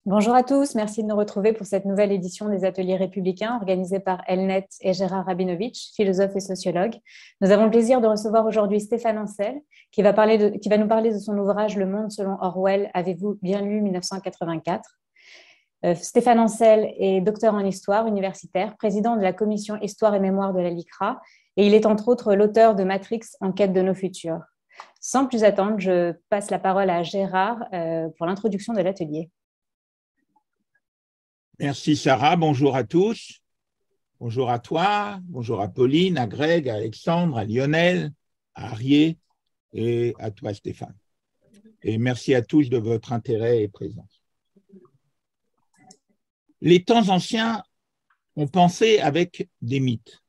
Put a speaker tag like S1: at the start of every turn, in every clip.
S1: Bonjour à tous, merci de nous retrouver pour cette nouvelle édition des Ateliers républicains organisés par Elnet et Gérard Rabinovitch, philosophe et sociologue. Nous avons le plaisir de recevoir aujourd'hui Stéphane Ancel, qui va nous parler de son ouvrage Le Monde selon Orwell, avez-vous bien lu 1984 ? Stéphane Ancel est docteur en histoire universitaire, président de la commission Histoire et Mémoire de la LICRA, et il est entre autres l'auteur de Matrix, en quête de nos futurs. Sans plus attendre, je passe la parole à Gérard pour l'introduction de l'atelier.
S2: Merci Sarah, bonjour à tous. Bonjour à toi, bonjour à Pauline, à Greg, à Alexandre, à Lionel, à Arié et à toi Stéphane. Et merci à tous de votre intérêt et présence. Les temps anciens ont pensé avec des mythes.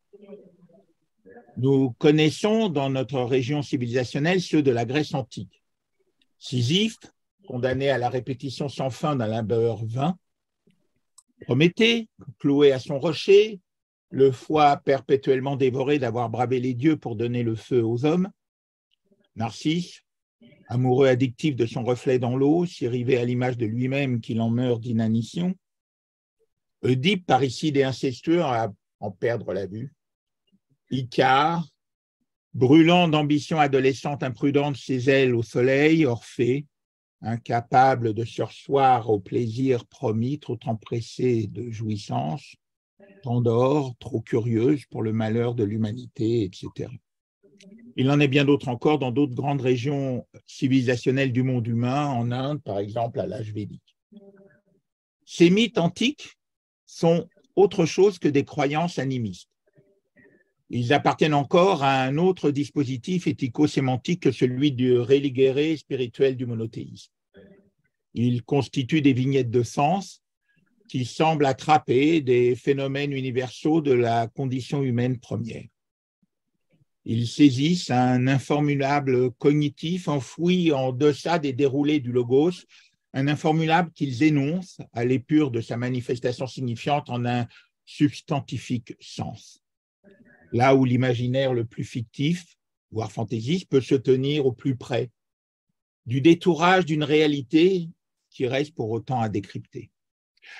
S2: Nous connaissons dans notre région civilisationnelle ceux de la Grèce antique. Sisyphe, condamné à la répétition sans fin d'un labeur vain, Prométhée, cloué à son rocher, le foie perpétuellement dévoré d'avoir bravé les dieux pour donner le feu aux hommes, Narcisse, amoureux addictif de son reflet dans l'eau, si rivé à l'image de lui-même qu'il en meurt d'inanition, Oedipe, parricide et incestueux à en perdre la vue, Icare, brûlant d'ambition adolescente imprudente ses ailes au soleil, Orphée, incapable de surseoir au plaisir promis, trop empressé de jouissance, Pandore, trop curieuse pour le malheur de l'humanité, etc. Il en est bien d'autres encore dans d'autres grandes régions civilisationnelles du monde humain, en Inde, par exemple, à l'âge védique. Ces mythes antiques sont autre chose que des croyances animistes. Ils appartiennent encore à un autre dispositif éthico-sémantique que celui du religere spirituel du monothéisme. Ils constituent des vignettes de sens qui semblent attraper des phénomènes universaux de la condition humaine première. Ils saisissent un informulable cognitif enfoui en deçà des déroulés du logos, un informulable qu'ils énoncent à l'épure de sa manifestation signifiante en un substantifique sens. Là où l'imaginaire le plus fictif, voire fantaisiste, peut se tenir au plus près du détourage d'une réalité qui reste pour autant à décrypter.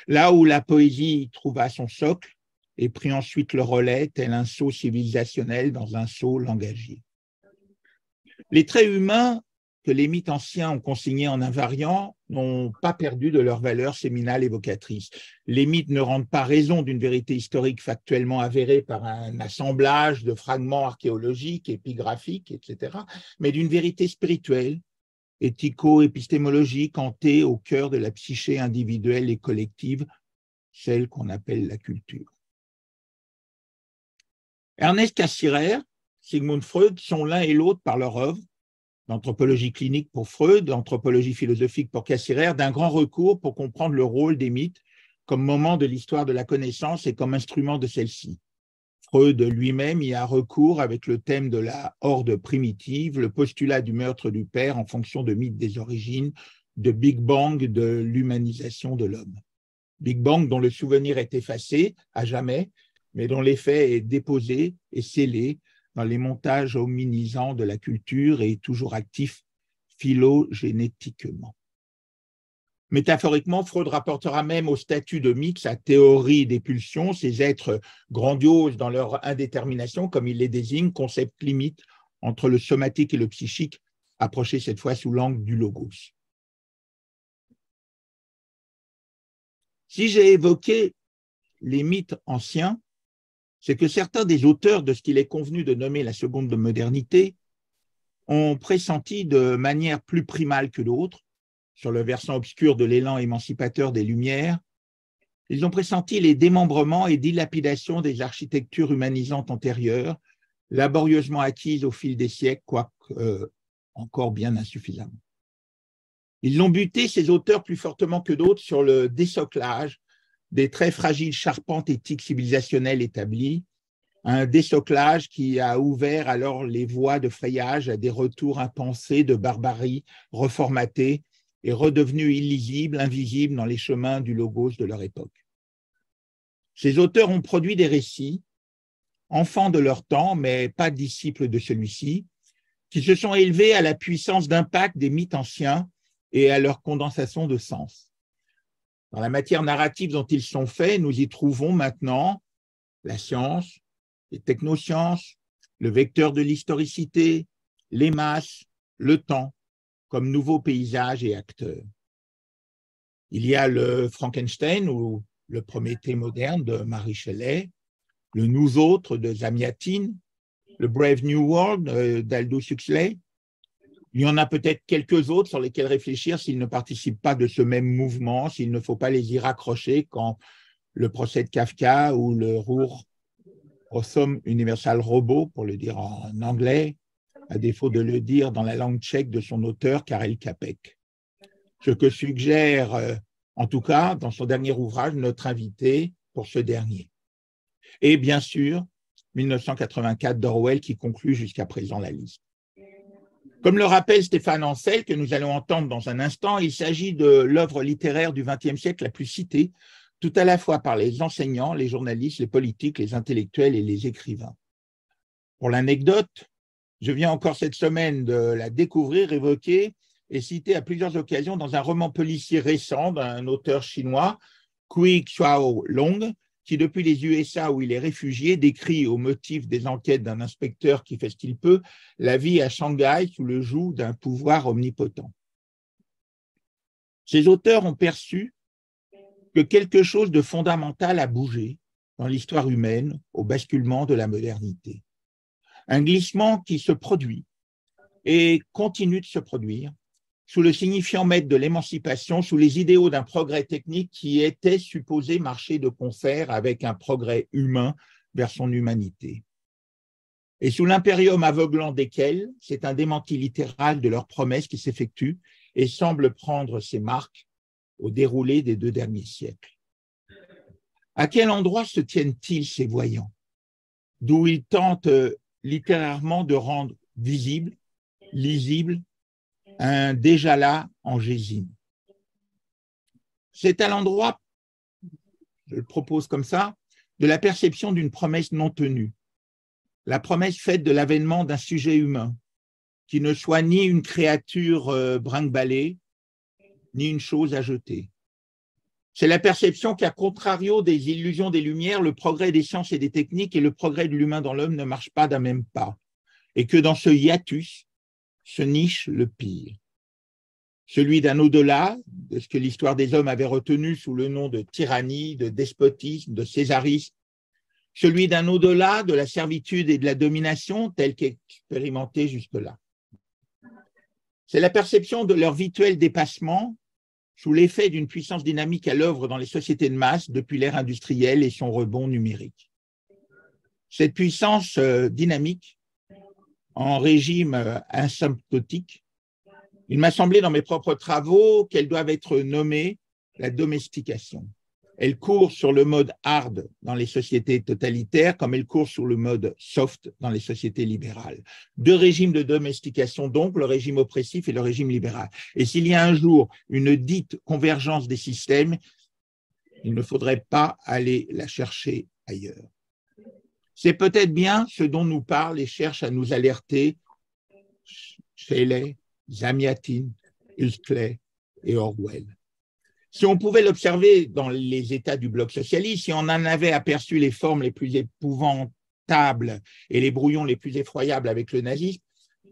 S2: Là où la poésie trouva son socle et prit ensuite le relais, tel un sceau civilisationnel dans un sceau langagier. Les traits humains que les mythes anciens ont consignés en invariant n'ont pas perdu de leur valeur séminale évocatrice. Les mythes ne rendent pas raison d'une vérité historique factuellement avérée par un assemblage de fragments archéologiques, épigraphiques, etc., mais d'une vérité spirituelle, éthico-épistémologique, ancrée au cœur de la psyché individuelle et collective, celle qu'on appelle la culture. Ernest Cassirer, Sigmund Freud sont l'un et l'autre par leur œuvre, l'anthropologie clinique pour Freud, l'anthropologie philosophique pour Cassirer, d'un grand recours pour comprendre le rôle des mythes comme moment de l'histoire de la connaissance et comme instrument de celle-ci. Freud lui-même y a recours avec le thème de la horde primitive, le postulat du meurtre du père en fonction de mythes des origines, de Big Bang, de l'humanisation de l'homme. Big Bang dont le souvenir est effacé à jamais, mais dont l'effet est déposé et scellé dans les montages hominisants de la culture et toujours actif phylogénétiquement. Métaphoriquement, Freud rapportera même au statut de mythe sa théorie des pulsions, ces êtres grandioses dans leur indétermination, comme il les désigne, concept limite entre le somatique et le psychique, approché cette fois sous l'angle du logos. Si j'ai évoqué les mythes anciens, c'est que certains des auteurs de ce qu'il est convenu de nommer la seconde modernité ont pressenti de manière plus primale que d'autres, sur le versant obscur de l'élan émancipateur des Lumières, ils ont pressenti les démembrements et dilapidations des architectures humanisantes antérieures, laborieusement acquises au fil des siècles, quoique encore bien insuffisamment. Ils l'ont buté, ces auteurs, plus fortement que d'autres, sur le désoclage des très fragiles charpentes éthiques civilisationnelles établies, un désoclage qui a ouvert alors les voies de frayage à des retours impensés de barbarie reformatée et redevenus illisibles, invisibles dans les chemins du logos de leur époque. Ces auteurs ont produit des récits, enfants de leur temps, mais pas disciples de celui-ci, qui se sont élevés à la puissance d'impact des mythes anciens et à leur condensation de sens. Dans la matière narrative dont ils sont faits, nous y trouvons maintenant la science, les technosciences, le vecteur de l'historicité, les masses, le temps, comme nouveaux paysages et acteurs. Il y a le Frankenstein ou le Prométhée moderne de Mary Shelley, le Nous autres de Zamyatin, le Brave New World d'Aldous Huxley. Il y en a peut-être quelques autres sur lesquels réfléchir s'ils ne participent pas de ce même mouvement, s'il ne faut pas les y raccrocher quand le procès de Kafka ou le Ruhr Rossum Universal Robot, pour le dire en anglais, à défaut de le dire dans la langue tchèque de son auteur, Karel Čapek. Ce que suggère, en tout cas, dans son dernier ouvrage, notre invité pour ce dernier. Et bien sûr, 1984 d'Orwell qui conclut jusqu'à présent la liste. Comme le rappelle Stéphane Ancel, que nous allons entendre dans un instant, il s'agit de l'œuvre littéraire du XXe siècle la plus citée, tout à la fois par les enseignants, les journalistes, les politiques, les intellectuels et les écrivains. Pour l'anecdote, je viens encore cette semaine de la découvrir, évoquer et citer à plusieurs occasions dans un roman policier récent d'un auteur chinois, Cui Xiao Long, qui depuis les USA où il est réfugié décrit au motif des enquêtes d'un inspecteur qui fait ce qu'il peut la vie à Shanghai sous le joug d'un pouvoir omnipotent. Ces auteurs ont perçu que quelque chose de fondamental a bougé dans l'histoire humaine au basculement de la modernité. Un glissement qui se produit et continue de se produire sous le signifiant maître de l'émancipation, sous les idéaux d'un progrès technique qui était supposé marcher de concert avec un progrès humain vers son humanité. Et sous l'impérium aveuglant desquels, c'est un démenti littéral de leurs promesses qui s'effectue et semble prendre ses marques au déroulé des 2 derniers siècles. À quel endroit se tiennent-ils ces voyants, d'où ils tentent littérairement de rendre visible, lisible, un déjà là en gésine. C'est à l'endroit, je le propose comme ça, de la perception d'une promesse non tenue, la promesse faite de l'avènement d'un sujet humain, qui ne soit ni une créature brinque-ballée, ni une chose à jeter. C'est la perception qu'à contrario des illusions des Lumières, le progrès des sciences et des techniques et le progrès de l'humain dans l'homme ne marchent pas d'un même pas, et que dans ce hiatus se niche le pire. Celui d'un au-delà, de ce que l'histoire des hommes avait retenu sous le nom de tyrannie, de despotisme, de césarisme, celui d'un au-delà de la servitude et de la domination telle qu'expérimentée jusque-là. C'est la perception de leur virtuel dépassement sous l'effet d'une puissance dynamique à l'œuvre dans les sociétés de masse depuis l'ère industrielle et son rebond numérique. Cette puissance dynamique, en régime asymptotique, il m'a semblé dans mes propres travaux qu'elles doivent être nommées la domestication. Elle court sur le mode hard dans les sociétés totalitaires comme elle court sur le mode soft dans les sociétés libérales. 2 régimes de domestication donc, le régime oppressif et le régime libéral. Et s'il y a un jour une dite convergence des systèmes, il ne faudrait pas aller la chercher ailleurs. C'est peut-être bien ce dont nous parle et cherche à nous alerter Shelley, Zamyatin, Huxley et Orwell. Si on pouvait l'observer dans les États du bloc socialiste, si on en avait aperçu les formes les plus épouvantables et les brouillons les plus effroyables avec le nazisme,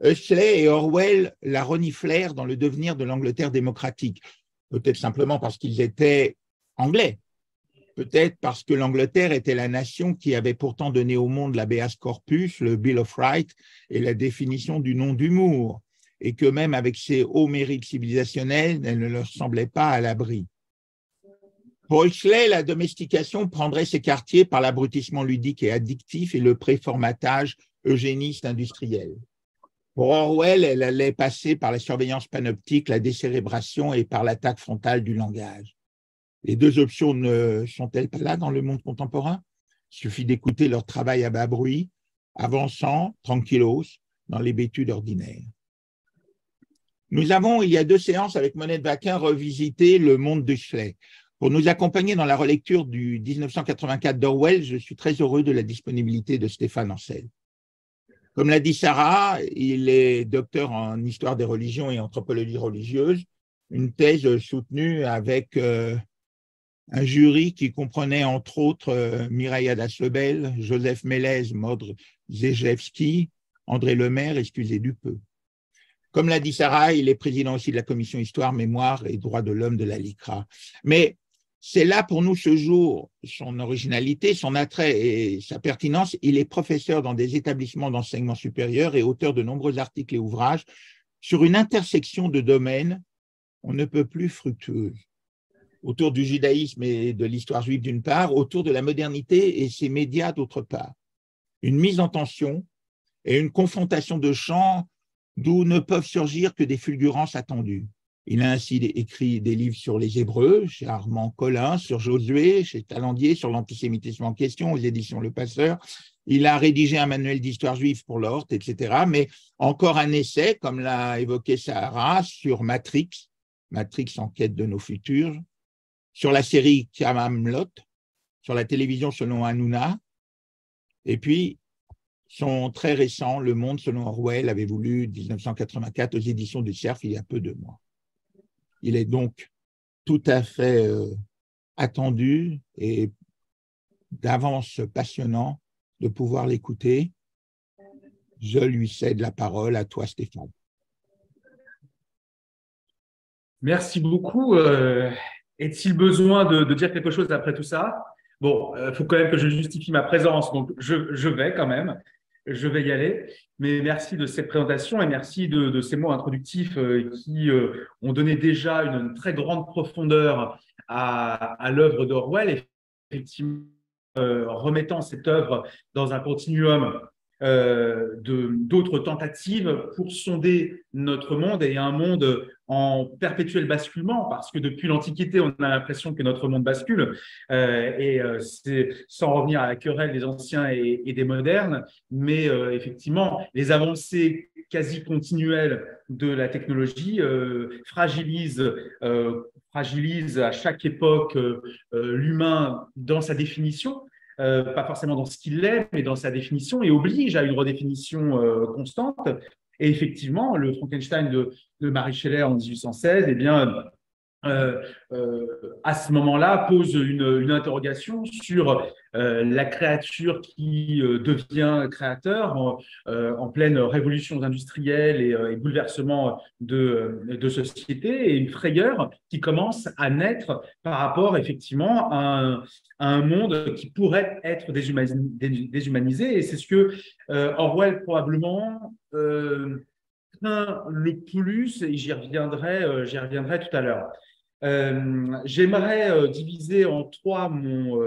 S2: Huxley et Orwell la reniflèrent dans le devenir de l'Angleterre démocratique. Peut-être simplement parce qu'ils étaient anglais, peut-être parce que l'Angleterre était la nation qui avait pourtant donné au monde l'habeas corpus, le Bill of Rights et la définition du nom d'humour, et que même avec ses hauts mérites civilisationnels, elle ne leur semblait pas à l'abri. Pour Huxley, la domestication prendrait ses quartiers par l'abrutissement ludique et addictif et le préformatage eugéniste industriel. Pour Orwell, elle allait passer par la surveillance panoptique, la décérébration et par l'attaque frontale du langage. Les 2 options ne sont-elles pas là dans le monde contemporain? Il suffit d'écouter leur travail à bas bruit, avançant, tranquillos, dans l'hébétude ordinaire. Nous avons, il y a 2 séances avec Monette Vacquin, revisité le monde d'Huxley. Pour nous accompagner dans la relecture du 1984 d'Orwell, je suis très heureux de la disponibilité de Stéphane Ancel. Comme l'a dit Sarah, il est docteur en histoire des religions et anthropologie religieuse, une thèse soutenue avec un jury qui comprenait entre autres Mireille Adas-Lebel, Joseph Mélez, Modre Zejewski, André Lemaire, excusez du peu. Comme l'a dit Sarah, il est président aussi de la commission Histoire, Mémoire et Droits de l'homme de la LICRA. Mais c'est là pour nous ce jour son originalité, son attrait et sa pertinence. Il est professeur dans des établissements d'enseignement supérieur et auteur de nombreux articles et ouvrages sur une intersection de domaines on ne peut plus fructueuses, autour du judaïsme et de l'histoire juive d'une part, autour de la modernité et ses médias d'autre part. Une mise en tension et une confrontation de champs d'où ne peuvent surgir que des fulgurances attendues. Il a ainsi écrit des livres sur les Hébreux, chez Armand Collin, sur Josué, chez Talandier, sur l'antisémitisme en question, aux éditions Le Passeur. Il a rédigé un manuel d'histoire juive pour l'Hort, etc. Mais encore un essai, comme l'a évoqué Sarah, sur Matrix en quête de nos futurs, sur la série Camelot, sur la télévision selon Hanouna, et puis son très récent Le Monde selon Orwell, avait voulu 1984 aux éditions du Cerf il y a peu de mois. Il est donc tout à fait attendu et d'avance passionnant de pouvoir l'écouter. Je lui cède la parole à toi, Stéphane.
S3: Merci beaucoup. Est-il besoin de dire quelque chose après tout ça? Bon, il faut quand même que je justifie ma présence, donc je vais quand même. Je vais y aller, mais merci de cette présentation et merci de ces mots introductifs qui ont donné déjà une très grande profondeur à l'œuvre d'Orwell, effectivement remettant cette œuvre dans un continuum d'autres tentatives pour sonder notre monde et un monde en perpétuel basculement, parce que depuis l'Antiquité, on a l'impression que notre monde bascule, c'est sans revenir à la querelle des anciens et des modernes, mais effectivement, les avancées quasi continuelles de la technologie fragilisent à chaque époque l'humain dans sa définition, pas forcément dans ce qu'il est, mais dans sa définition, et oblige à une redéfinition constante. Et effectivement, le Frankenstein de Mary Shelley en 1816, eh bien, à ce moment-là, pose une interrogation sur la créature qui devient créateur en pleine révolution industrielle et bouleversement de société, et une frayeur qui commence à naître par rapport effectivement à un monde qui pourrait être déshumanisé. Et c'est ce que Orwell probablement craint le plus, et j'y reviendrai tout à l'heure. J'aimerais diviser en trois mon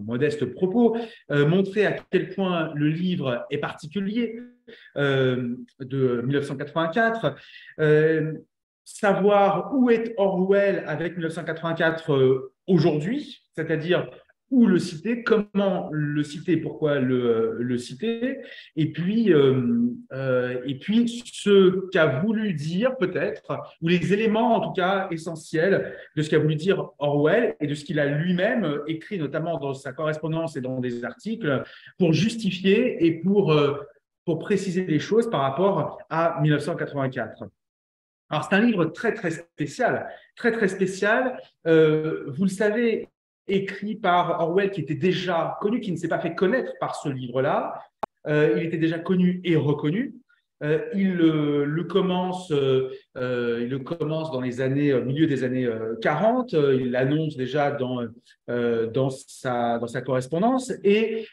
S3: modeste propos, montrer à quel point le livre est particulier de 1984, savoir où est Orwell avec 1984 aujourd'hui, c'est-à-dire où le citer, comment le citer, pourquoi le citer, et puis ce qu'a voulu dire peut-être, ou les éléments en tout cas essentiels de ce qu'a voulu dire Orwell et de ce qu'il a lui-même écrit, notamment dans sa correspondance et dans des articles, pour justifier et pour préciser les choses par rapport à 1984. Alors, c'est un livre très, très spécial, vous le savez, écrit par Orwell, qui était déjà connu, qui ne s'est pas fait connaître par ce livre-là. Il était déjà connu et reconnu. Il le commence dans les milieu des années 40. Il l'annonce déjà dans sa correspondance, et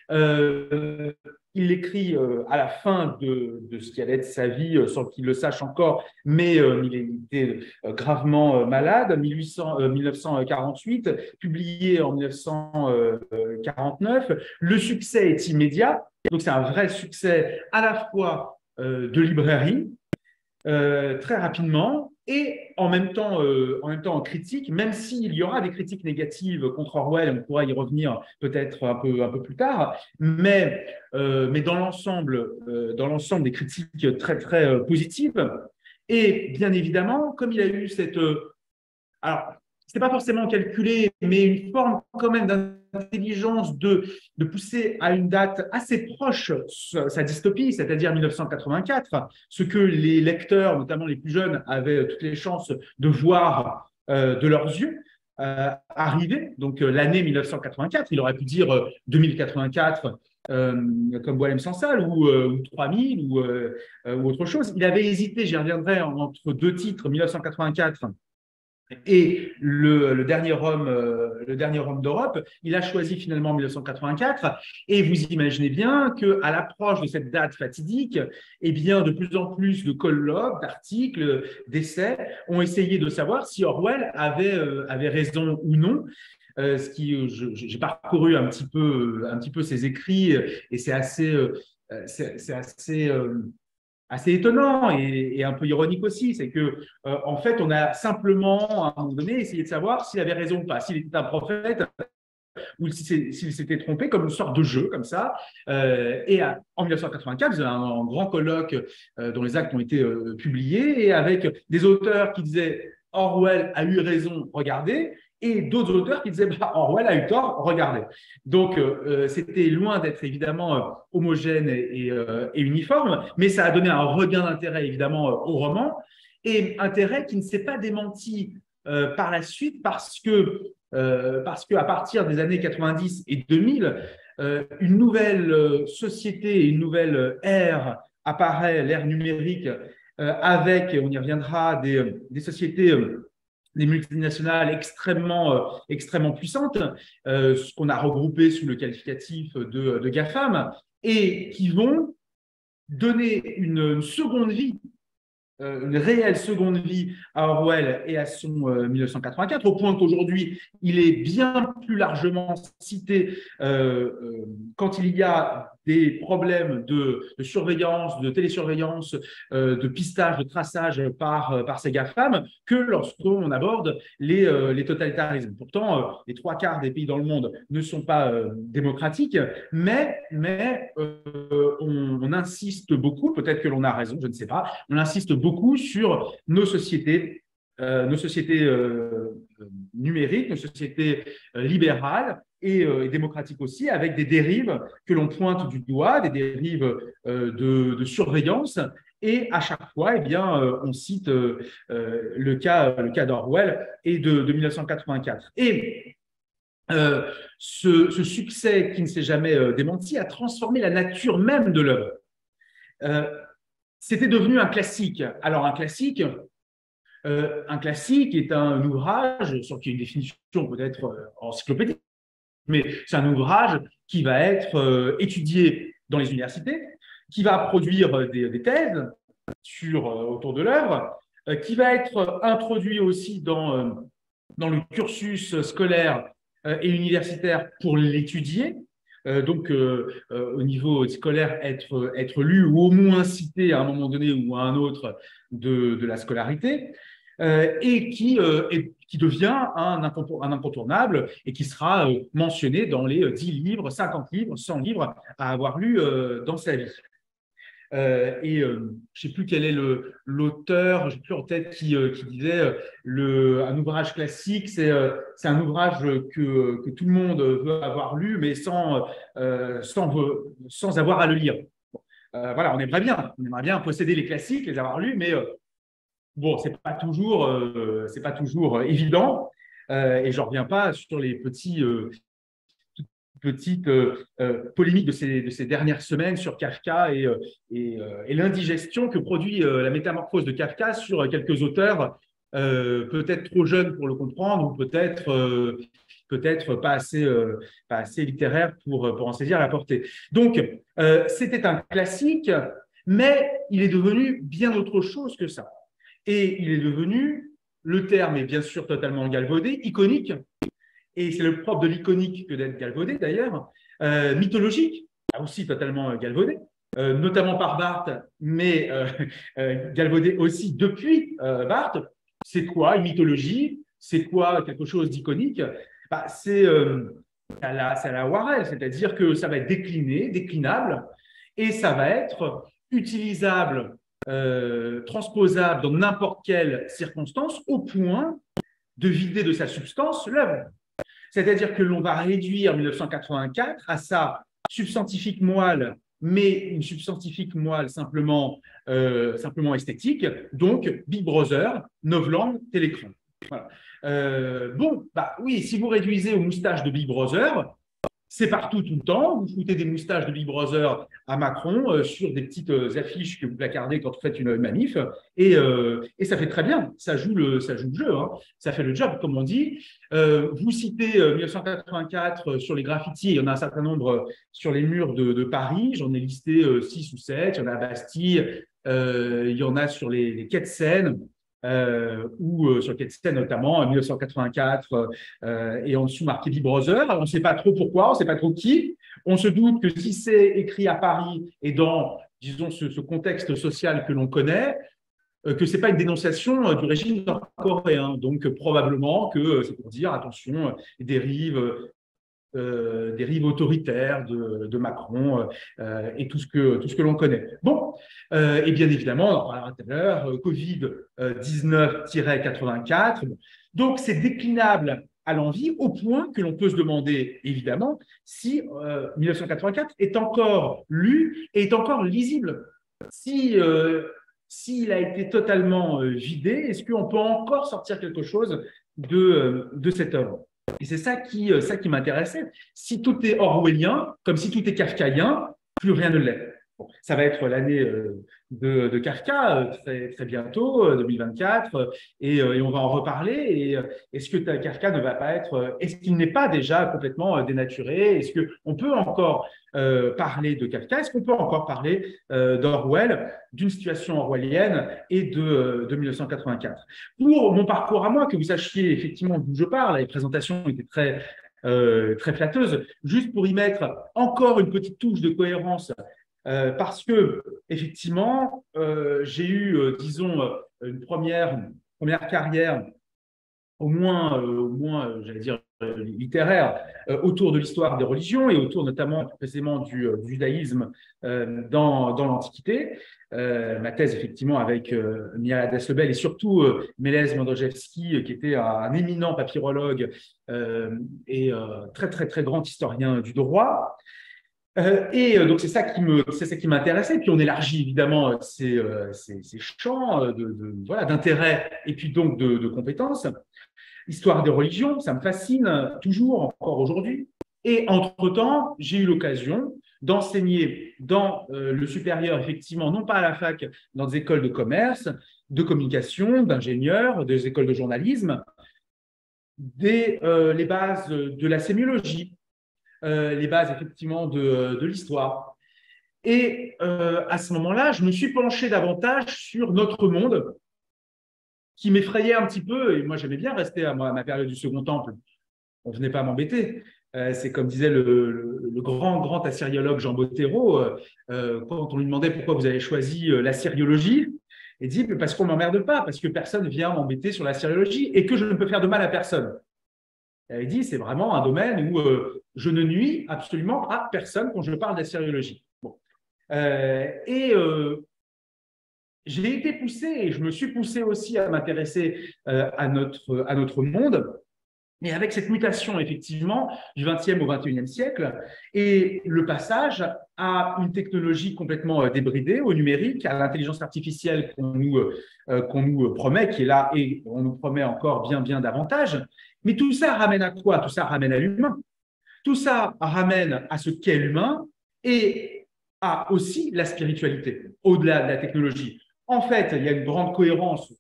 S3: il l'écrit à la fin de ce qui allait être sa vie, sans qu'il le sache encore, mais il était gravement malade. 1948, publié en 1949. Le succès est immédiat, donc c'est un vrai succès à la fois de librairie, très rapidement, et en même temps en critique, même s'il y aura des critiques négatives contre Orwell, on pourra y revenir peut-être un peu plus tard, mais dans l'ensemble des critiques très, très positives. Et bien évidemment, comme il a eu alors, ce n'est pas forcément calculé, mais une forme quand même d'intelligence de pousser à une date assez proche sa dystopie, c'est-à-dire 1984, ce que les lecteurs, notamment les plus jeunes, avaient toutes les chances de voir de leurs yeux. arriver, donc l'année 1984, il aurait pu dire 2084 comme Boualem Sansal ou 3000 ou autre chose. Il avait hésité, j'y reviendrai, entre deux titres, 1984 et le dernier homme d'Europe. Il a choisi finalement 1984 et vous imaginez bien qu'à l'approche de cette date fatidique, eh bien, de plus en plus de colloques, d'articles, d'essais ont essayé de savoir si Orwell avait raison ou non. J'ai parcouru un petit peu ses écrits et c'est assez étonnant et un peu ironique aussi, c'est que en fait, on a simplement à un moment donné essayé de savoir s'il avait raison ou pas, s'il était un prophète ou s'il s'était trompé, comme une sorte de jeu comme ça. En 1984, vous avez un grand colloque dont les actes ont été publiés et avec des auteurs qui disaient Orwell a eu raison, regardez, et d'autres auteurs qui disaient Orwell a eu tort, regardez. Donc, c'était loin d'être évidemment homogène et uniforme, mais ça a donné un regain d'intérêt évidemment au roman, et intérêt qui ne s'est pas démenti par la suite parce qu'à partir des années 90 et 2000, une nouvelle société, une nouvelle ère apparaît, l'ère numérique, avec, on y reviendra, des sociétés des multinationales extrêmement puissantes, ce qu'on a regroupé sous le qualificatif de GAFAM, et qui vont donner une seconde vie, une réelle seconde vie à Orwell et à son 1984, au point qu'aujourd'hui, il est bien plus largement cité quand il y a des problèmes de surveillance, de télésurveillance, de pistage, de traçage par ces GAFAM, que lorsqu'on aborde les totalitarismes. Pourtant, les 3/4 des pays dans le monde ne sont pas démocratiques, mais on insiste beaucoup, peut-être que l'on a raison, je ne sais pas, on insiste beaucoup sur nos sociétés numériques, nos sociétés libérales et démocratiques aussi, avec des dérives que l'on pointe du doigt, des dérives de surveillance. Et à chaque fois, eh bien, on cite le cas d'Orwell et de 1984. Et ce succès qui ne s'est jamais démenti a transformé la nature même de l'œuvre. C'était devenu un classique. Alors, un classique est un ouvrage, sur qui une définition peut-être encyclopédique, mais c'est un ouvrage qui va être étudié dans les universités, qui va produire des thèses autour de l'œuvre, qui va être introduit aussi dans le cursus scolaire et universitaire pour l'étudier. Donc, au niveau scolaire, être lu ou au moins cité à un moment donné ou à un autre de la scolarité, et qui devient un incontournable et qui sera mentionné dans les 10 livres, 50 livres, 100 livres à avoir lu dans sa vie. Je ne sais plus quel est l'auteur, je n'ai plus en tête, qui disait un ouvrage classique, c'est un ouvrage que tout le monde veut avoir lu, mais sans avoir à le lire. Voilà, on aimerait bien posséder les classiques, les avoir lus, mais bon, c'est pas toujours évident. Et je ne reviens pas sur les petites polémiques de ces dernières semaines sur Kafka et l'indigestion que produit la métamorphose de Kafka sur quelques auteurs peut-être trop jeunes pour le comprendre ou peut-être pas assez littéraires pour en saisir la portée. Donc, c'était un classique, mais il est devenu bien autre chose que ça. Et il est devenu, le terme est bien sûr totalement galvaudé, iconique. Et c'est le propre de l'iconique que d'être galvaudé d'ailleurs, mythologique, aussi totalement galvaudé, notamment par Barthes, mais galvaudé aussi depuis Barthes. C'est quoi une mythologie? C'est quoi quelque chose d'iconique? C'est à la Warrel, c'est-à-dire que ça va être décliné, déclinable, et ça va être utilisable, transposable dans n'importe quelle circonstance, au point de vider de sa substance l'œuvre. C'est-à-dire que l'on va réduire 1984 à sa substantifique moelle, mais une substantifique moelle simplement esthétique, donc Big Brother, Novland, Télécran. Voilà. Bon, bah oui, si vous réduisez aux moustaches de Big Brother, c'est partout tout le temps. Vous foutez des moustaches de Big Brother à Macron sur des petites affiches que vous placardez quand vous faites une manif, et ça fait très bien. Ça joue le jeu, hein. Ça fait le job, comme on dit. Vous citez 1984 sur les graffitis. Il y en a un certain nombre sur les murs de Paris. J'en ai listé 6 ou 7. Il y en a à Bastille. Il y en a sur les quais de Seine. Ou sur le quai de Seine notamment, en 1984, et en dessous marqué Big Brother. On ne sait pas trop pourquoi, on ne sait pas trop qui. On se doute que si c'est écrit à Paris et dans, disons, ce contexte social que l'on connaît, que ce n'est pas une dénonciation du régime nord-coréen. Donc, probablement que c'est pour dire, attention, dérive autoritaires de Macron et tout ce que l'on connaît. Bon, et bien évidemment, on en parlera tout à l'heure, Covid-19-84. Donc, c'est déclinable à l'envi au point que l'on peut se demander, évidemment, si 1984 est encore lu et est encore lisible. S'il a été totalement vidé, est-ce qu'on peut encore sortir quelque chose de cette œuvre? Et c'est ça qui m'intéressait. Si tout est orwellien, comme si tout est kafkaïen, plus rien ne l'est. Bon, ça va être l'année de Kafka très, très bientôt, 2024, et on va en reparler. Et est-ce que Kafka ne va pas être… Est-ce qu'il n'est pas déjà complètement dénaturé? Est-ce qu'on peut encore parler de Kafka? Est-ce qu'on peut encore parler d'Orwell, d'une situation orwellienne et de 1984? Pour mon parcours à moi, que vous sachiez effectivement d'où je parle, les présentations étaient très flatteuses, juste pour y mettre encore une petite touche de cohérence, parce que effectivement, j'ai eu, disons, une première carrière au moins, j'allais dire, littéraire, autour de l'histoire des religions et autour notamment précisément du judaïsme dans l'Antiquité. Ma thèse, effectivement, avec Miala Deslebel et surtout Mélez Mandrzejewski, qui était un éminent papyrologue et très, très, très grand historien du droit. Donc, c'est ça qui m'intéressait. Puis, on élargit évidemment ces champs voilà, d'intérêt et puis donc de compétences. Histoire des religions, ça me fascine toujours, encore aujourd'hui. Et entre-temps, j'ai eu l'occasion d'enseigner dans le supérieur, effectivement, non pas à la fac, dans des écoles de commerce, de communication, d'ingénieurs, des écoles de journalisme, les bases de la sémiologie, les bases effectivement de l'histoire. Et à ce moment-là, je me suis penché davantage sur notre monde, qui m'effrayait un petit peu, et moi j'aimais bien rester à ma période du Second Temple. On ne venait pas m'embêter. C'est comme disait le grand assyriologue Jean Bottero, quand on lui demandait pourquoi vous avez choisi l'assyriologie, il dit parce qu'on ne m'emmerde pas, parce que personne ne vient m'embêter sur l'assyriologie et que je ne peux faire de mal à personne. Il dit c'est vraiment un domaine où je ne nuis absolument à personne quand je parle d'assyriologie. Bon. J'ai été poussé, et je me suis poussé aussi à m'intéresser à notre monde, et avec cette mutation, effectivement, du XXe au XXIe siècle, et le passage à une technologie complètement débridée, au numérique, à l'intelligence artificielle qu'on nous promet, qui est là, et on nous promet encore bien, bien davantage. Mais tout ça ramène à quoi? Tout ça ramène à l'humain. Tout ça ramène à ce qu'est l'humain et à aussi la spiritualité, au-delà de la technologie. En fait, il y a une grande cohérence,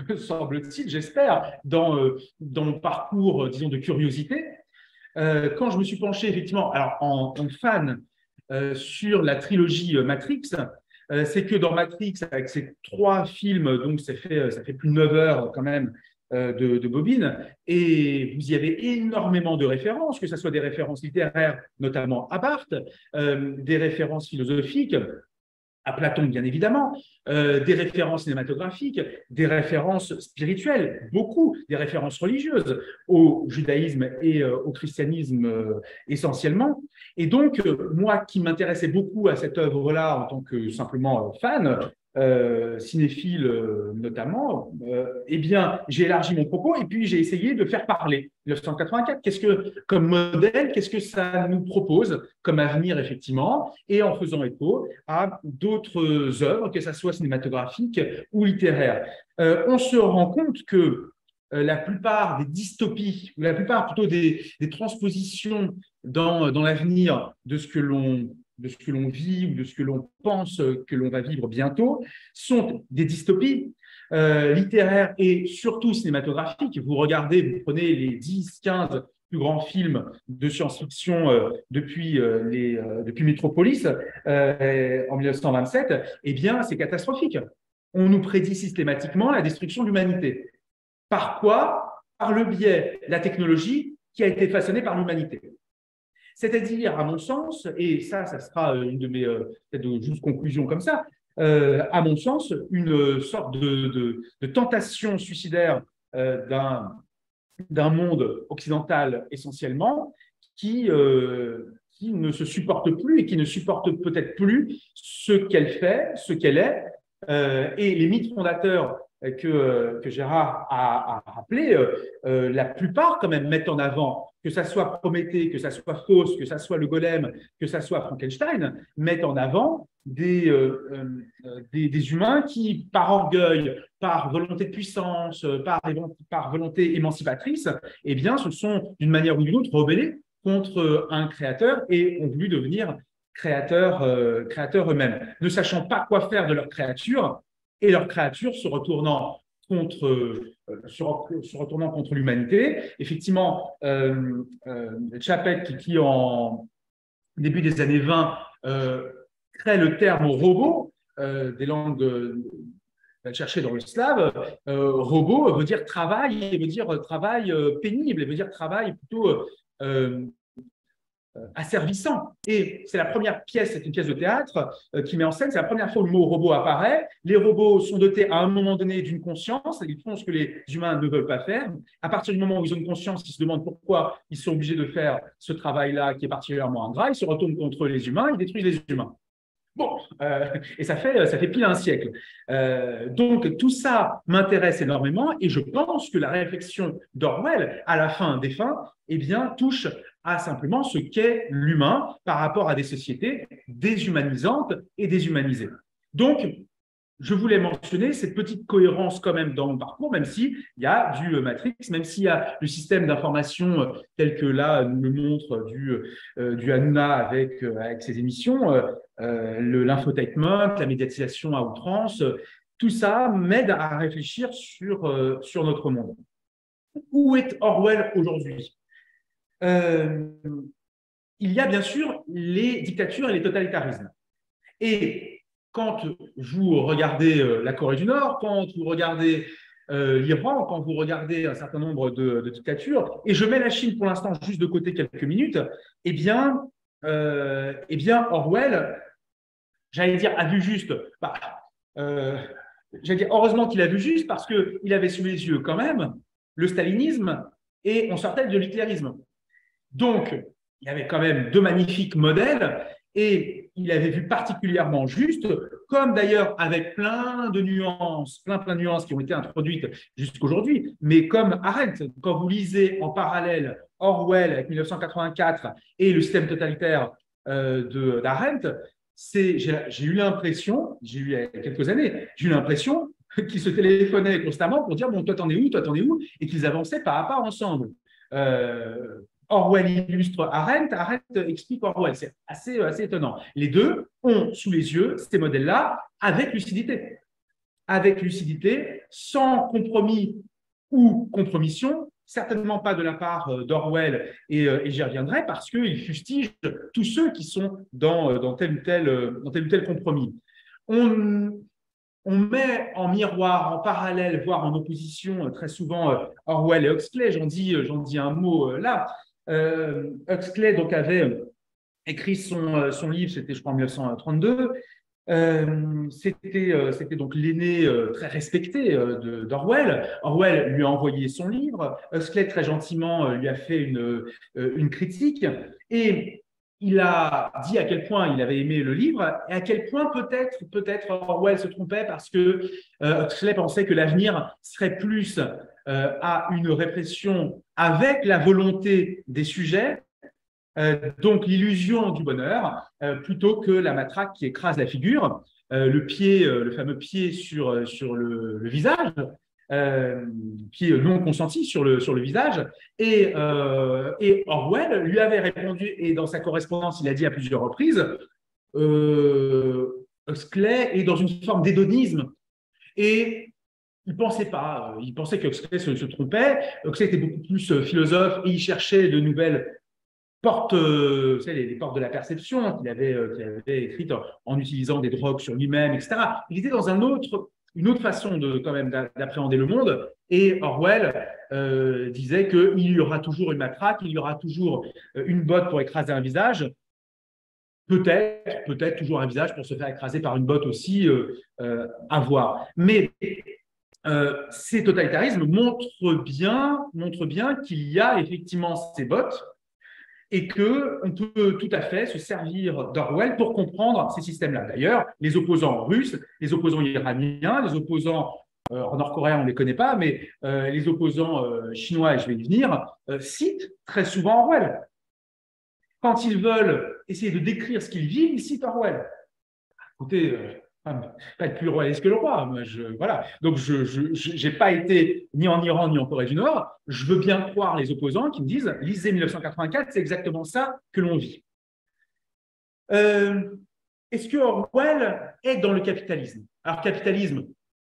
S3: me semble-t-il, j'espère, dans mon parcours, disons, de curiosité. Quand je me suis penché, effectivement, alors en fan sur la trilogie Matrix, c'est que dans Matrix, avec ces 3 films, donc ça fait plus de 9 heures quand même de bobine, et vous y avez énormément de références, que ce soit des références littéraires, notamment à Barthes, des références philosophiques, à Platon, bien évidemment, des références cinématographiques, des références spirituelles, beaucoup, des références religieuses au judaïsme et au christianisme essentiellement. Et donc, moi qui m'intéressais beaucoup à cette œuvre-là en tant que simplement fan, cinéphile notamment, eh bien, j'ai élargi mon propos et puis j'ai essayé de faire parler 1984. Comme modèle, qu'est-ce que ça nous propose comme avenir, effectivement, et en faisant écho à d'autres œuvres, que ce soit cinématographiques ou littéraires. On se rend compte que la plupart des dystopies, ou la plupart plutôt des transpositions dans l'avenir de ce que l'on vit ou de ce que l'on pense que l'on va vivre bientôt sont des dystopies littéraires et surtout cinématographiques. Vous regardez, vous prenez les 10, 15 plus grands films de science-fiction depuis Metropolis en 1927, eh bien, c'est catastrophique. On nous prédit systématiquement la destruction de l'humanité. Par quoi? Par le biais de la technologie qui a été façonnée par l'humanité. C'est-à-dire, à mon sens, et ça sera une de mes juste conclusions comme ça, à mon sens, une sorte de tentation suicidaire d'un monde occidental essentiellement qui ne se supporte plus et qui ne supporte peut-être plus ce qu'elle fait, ce qu'elle est, et les mythes fondateurs que Gérard a rappelés, la plupart quand même mettent en avant, que ça soit Prométhée, que ça soit Faust, que ça soit le Golem, que ça soit Frankenstein, mettent en avant des humains qui, par orgueil, par volonté de puissance, par volonté émancipatrice, eh bien, se sont d'une manière ou d'une autre rebellés contre un créateur et ont voulu devenir créateurs eux-mêmes, ne sachant pas quoi faire de leur créature et leur créature se retournant contre l'humanité. Effectivement, Chapek, qui en début des années 20 crée le terme robot, des langues chercher dans le slave, robot veut dire travail, et veut dire travail pénible, et veut dire travail plutôt asservissant. Et c'est la première pièce, c'est une pièce de théâtre qui met en scène, c'est la première fois où le mot robot apparaît. Les robots sont dotés à un moment donné d'une conscience, ils font ce que les humains ne veulent pas faire. À partir du moment où ils ont une conscience, ils se demandent pourquoi ils sont obligés de faire ce travail-là qui est particulièrement ingrat, ils se retournent contre les humains, ils détruisent les humains. Bon, et ça fait pile un siècle. Donc, tout ça m'intéresse énormément et je pense que la réflexion d'Orwell, à la fin des fins, eh bien, touche à simplement ce qu'est l'humain par rapport à des sociétés déshumanisantes et déshumanisées. Donc, je voulais mentionner cette petite cohérence quand même dans mon parcours, même s'il y a du Matrix, même s'il y a le système d'information tel que là nous le montre du Hanouna avec ses émissions, l'infotainment, la médiatisation à outrance, tout ça m'aide à réfléchir sur notre monde. Où est Orwell aujourd'hui? Il y a bien sûr les dictatures et les totalitarismes. Et quand vous regardez la Corée du Nord, quand vous regardez l'Iran, quand vous regardez un certain nombre de dictatures, et je mets la Chine pour l'instant juste de côté quelques minutes, eh bien Orwell, j'allais dire, a vu juste. J'allais dire, heureusement qu'il a vu juste parce qu'il avait sous les yeux quand même le stalinisme et on sortait de l'hitlérisme. Donc, il y avait quand même deux magnifiques modèles et il avait vu particulièrement juste, comme d'ailleurs avec plein de nuances qui ont été introduites jusqu'aujourd'hui, mais comme Arendt, quand vous lisez en parallèle Orwell avec 1984 et le système totalitaire d'Arendt, j'ai eu l'impression, j'ai eu il y a quelques années, j'ai eu l'impression qu'ils se téléphonaient constamment pour dire « bon, toi t'en es où, et qu'ils avançaient pas à pas ensemble. Orwell illustre Arendt, Arendt explique Orwell. C'est assez étonnant. Les deux ont sous les yeux ces modèles-là avec lucidité. Avec lucidité, sans compromis ou compromission, certainement pas de la part d'Orwell, et j'y reviendrai, parce qu'il fustige tous ceux qui sont dans tel ou tel compromis. On met en miroir, en parallèle, voire en opposition très souvent Orwell et Huxley. J'en dis un mot là. Huxley donc avait écrit son livre, c'était je crois en 1932. C'était donc l'aîné très respecté d'Orwell. Orwell lui a envoyé son livre. Huxley très gentiment lui a fait une critique et il a dit à quel point il avait aimé le livre et à quel point peut-être Orwell se trompait parce que Huxley pensait que l'avenir serait plus à une répression avec la volonté des sujets, donc l'illusion du bonheur, plutôt que la matraque qui écrase la figure, le fameux pied sur le visage. qui est non consenti sur le visage. Et Orwell lui avait répondu, et dans sa correspondance, il a dit à plusieurs reprises, Huxley est dans une forme d'hédonisme. Et il pensait pas, il pensait que Huxley se trompait. Huxley était beaucoup plus philosophe et il cherchait de nouvelles portes, vous savez, les portes de la perception qu'il avait écrites en utilisant des drogues sur lui-même, etc. Il était dans une autre façon quand même d'appréhender le monde. Et Orwell disait qu'il y aura toujours une matraque, il y aura toujours une botte pour écraser un visage. Peut-être toujours un visage pour se faire écraser par une botte aussi, à voir. Mais ces totalitarismes montrent bien qu'il y a effectivement ces bottes et qu'on peut tout à fait se servir d'Orwell pour comprendre ces systèmes-là. D'ailleurs, les opposants russes, les opposants iraniens, les opposants nord-coréens, on ne les connaît pas, mais les opposants chinois, et je vais y venir, citent très souvent Orwell. Quand ils veulent essayer de décrire ce qu'ils vivent, ils citent Orwell. Écoutez, pas être plus royaliste que le roi. Voilà. Donc, je n'ai pas été ni en Iran ni en Corée du Nord. Je veux bien croire les opposants qui me disent « lisez 1984, c'est exactement ça que l'on vit ». Est-ce que Orwell est dans le capitalisme? Alors, capitalisme,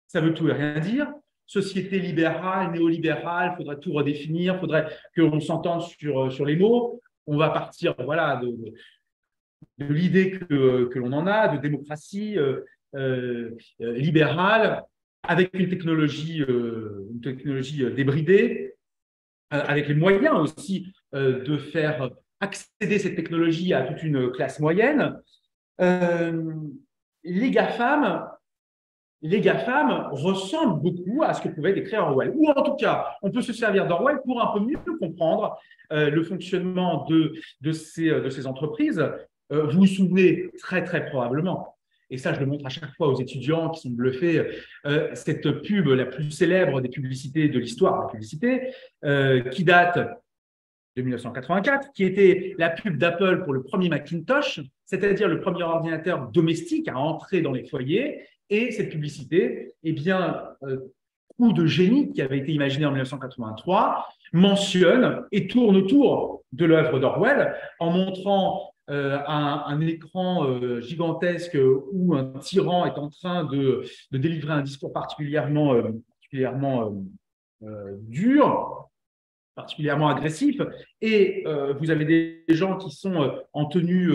S3: ça veut tout et rien dire. Société libérale, néolibérale, il faudrait tout redéfinir, il faudrait qu'on s'entende sur les mots. On va partir voilà, de l'idée que l'on en a, de démocratie libérale, avec une technologie débridée, avec les moyens aussi de faire accéder cette technologie à toute une classe moyenne. Les GAFAM ressemblent beaucoup à ce que pouvait décrire Orwell. Ou en tout cas, on peut se servir d'Orwell pour un peu mieux comprendre le fonctionnement de ces entreprises. Vous vous souvenez très, très probablement, et ça je le montre à chaque fois aux étudiants qui sont bluffés, cette pub la plus célèbre des publicités de l'histoire de la publicité, qui date de 1984, qui était la pub d'Apple pour le premier Macintosh, c'est-à-dire le premier ordinateur domestique à entrer dans les foyers. Et cette publicité, eh bien, coup de génie qui avait été imaginé en 1983, mentionne et tourne autour de l'œuvre d'Orwell en montrant un écran gigantesque où un tyran est en train de délivrer un discours particulièrement dur, particulièrement agressif, et vous avez des gens qui sont en tenue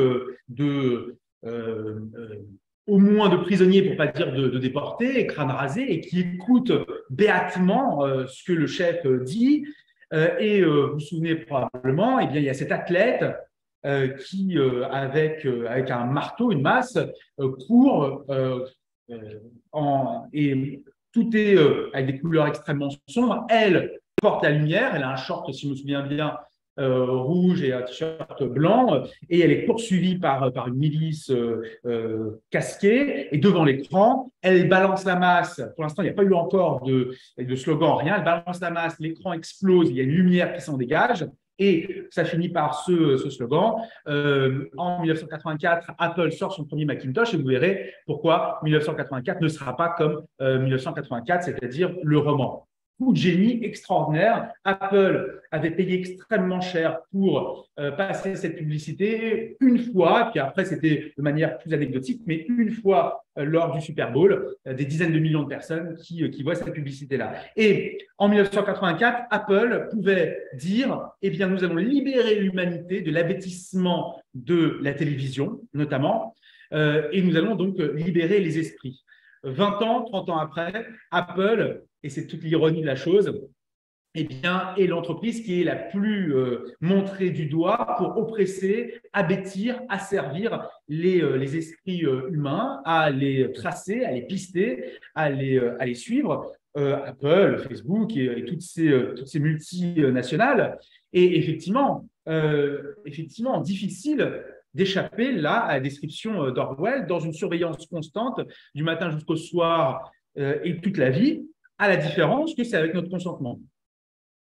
S3: au moins de prisonniers, pour ne pas dire de déportés, crâne rasé, et qui écoutent béatement ce que le chef dit. Et vous vous souvenez probablement, eh bien, il y a cet athlète qui, avec un marteau, une masse, court, et tout est avec des couleurs extrêmement sombres. Elle porte la lumière, elle a un short, si je me souviens bien, rouge et un t-shirt blanc, et elle est poursuivie par une milice casquée, et devant l'écran, elle balance la masse. Pour l'instant, il n'y a pas eu encore de slogan, rien. Elle balance la masse, l'écran explose, il y a une lumière qui s'en dégage, et ça finit par ce slogan. En 1984, Apple sort son premier Macintosh, et vous verrez pourquoi 1984 ne sera pas comme 1984, c'est-à-dire le roman. Coup de génie extraordinaire. Apple avait payé extrêmement cher pour passer cette publicité une fois, puis après c'était de manière plus anecdotique, mais une fois lors du Super Bowl, des dizaines de millions de personnes qui voient cette publicité-là. Et en 1984, Apple pouvait dire, eh bien, nous allons libérer l'humanité de l'abêtissement de la télévision, notamment, et nous allons donc libérer les esprits. 20 ans, 30 ans après, Apple, et c'est toute l'ironie de la chose, eh bien, est l'entreprise qui est la plus montrée du doigt pour oppresser, abêtir, asservir les esprits humains, à les tracer, à les pister, à les suivre. Apple, Facebook et toutes ces multinationales. Et effectivement, difficile d'échapper là à la description d'Orwell dans une surveillance constante du matin jusqu'au soir et toute la vie, à la différence que c'est avec notre consentement,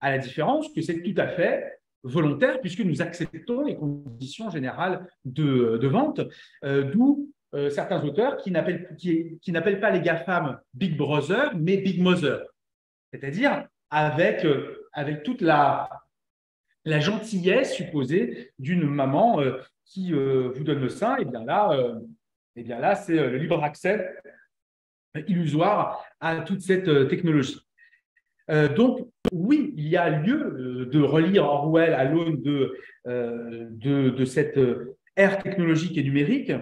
S3: à la différence que c'est tout à fait volontaire puisque nous acceptons les conditions générales de vente, d'où certains auteurs qui n'appellent pas les GAFAM Big Brother, mais Big Mother. c'est-à-dire avec toute la gentillesse supposée d'une maman qui vous donne le sein. Et bien là, c'est le libre accès illusoire à toute cette technologie. Donc, oui, il y a lieu de relire Orwell à l'aune de cette ère technologique et numérique.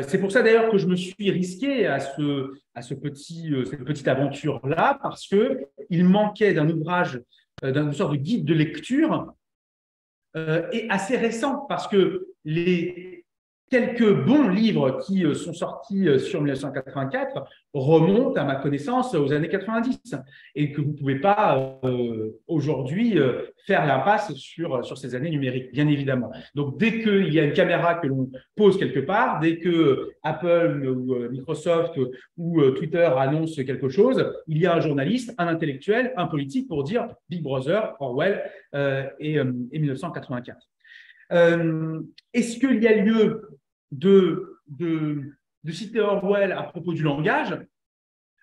S3: C'est pour ça d'ailleurs que je me suis risqué à cette petite aventure-là, parce qu'il manquait d'un ouvrage, d'une sorte de guide de lecture, et assez récent, parce que les quelques bons livres qui sont sortis sur 1984 remontent, à ma connaissance, aux années 90, et que vous ne pouvez pas aujourd'hui faire l'impasse sur ces années numériques, bien évidemment. Donc, dès qu'il y a une caméra que l'on pose quelque part, dès que Apple ou Microsoft ou Twitter annonce quelque chose, il y a un journaliste, un intellectuel, un politique pour dire Big Brother, Orwell et 1984. Est-ce qu'il y a lieu de citer Orwell à propos du langage?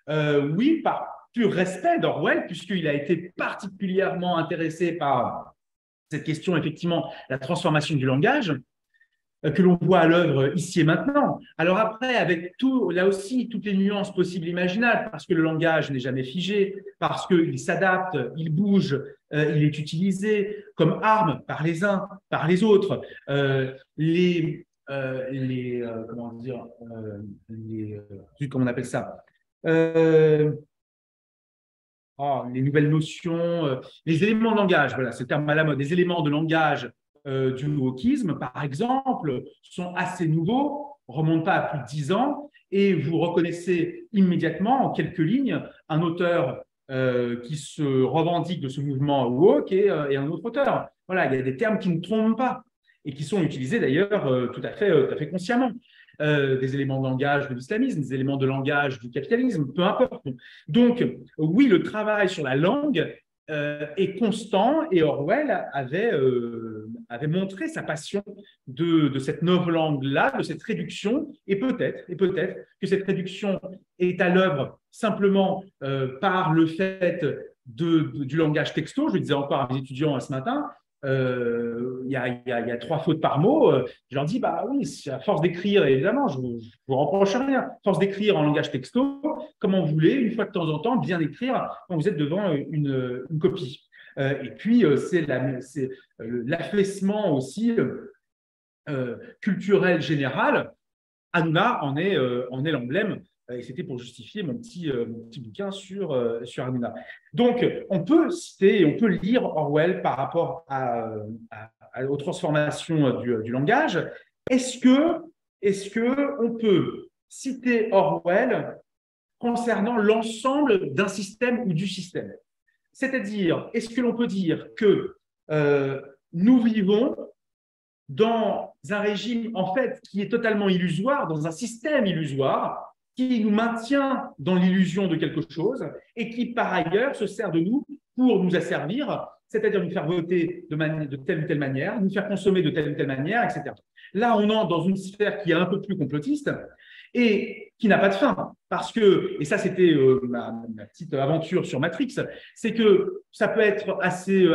S3: Oui, par pur respect d'Orwell, puisqu'il a été particulièrement intéressé par cette question, effectivement, la transformation du langage, que l'on voit à l'œuvre ici et maintenant. Alors après, avec là aussi, toutes les nuances possibles et imaginables, parce que le langage n'est jamais figé, parce qu'il s'adapte, il bouge, il est utilisé comme arme par les uns, par les autres. Comment dire, comment on appelle ça, les nouvelles notions, les éléments de langage, voilà, c'est le terme à la mode, les éléments de langage du wokisme, par exemple, sont assez nouveaux, remontent pas à plus de 10 ans, et vous reconnaissez immédiatement, en quelques lignes, un auteur qui se revendique de ce mouvement woke et un autre auteur. Voilà, il y a des termes qui ne trompent pas et qui sont utilisés d'ailleurs tout à fait consciemment. Des éléments de langage de l'islamisme, des éléments de langage du capitalisme, peu importe. Donc, oui, le travail sur la langue est constant, et Orwell avait montré sa passion de cette novlangue-là, de cette réduction, et peut-être que cette réduction est à l'œuvre simplement par le fait du langage texto. Je le disais encore à mes étudiants ce matin, il y a 3 fautes par mot. Je leur dis, bah oui, à force d'écrire, évidemment, je vous reproche rien. À force d'écrire en langage texto, comment vous voulez, une fois de temps en temps, bien écrire quand vous êtes devant une copie. Et puis, c'est l'affaissement aussi culturel général. Hanouna en est l'emblème. Et c'était pour justifier mon petit bouquin sur Hanouna. Donc, on peut citer, on peut lire Orwell par rapport aux transformations du langage. Est-ce que on peut citer Orwell concernant l'ensemble d'un système ou du système? C'est-à-dire, est-ce que l'on peut dire que nous vivons dans un régime, en fait, qui est totalement illusoire, dans un système illusoire, qui nous maintient dans l'illusion de quelque chose et qui, par ailleurs, se sert de nous pour nous asservir, c'est-à-dire nous faire voter de telle ou telle manière, nous faire consommer de telle ou telle manière, etc. Là, on entre dans une sphère qui est un peu plus complotiste et qui n'a pas de fin. Parce que, et ça c'était ma petite aventure sur Matrix, c'est que ça peut être assez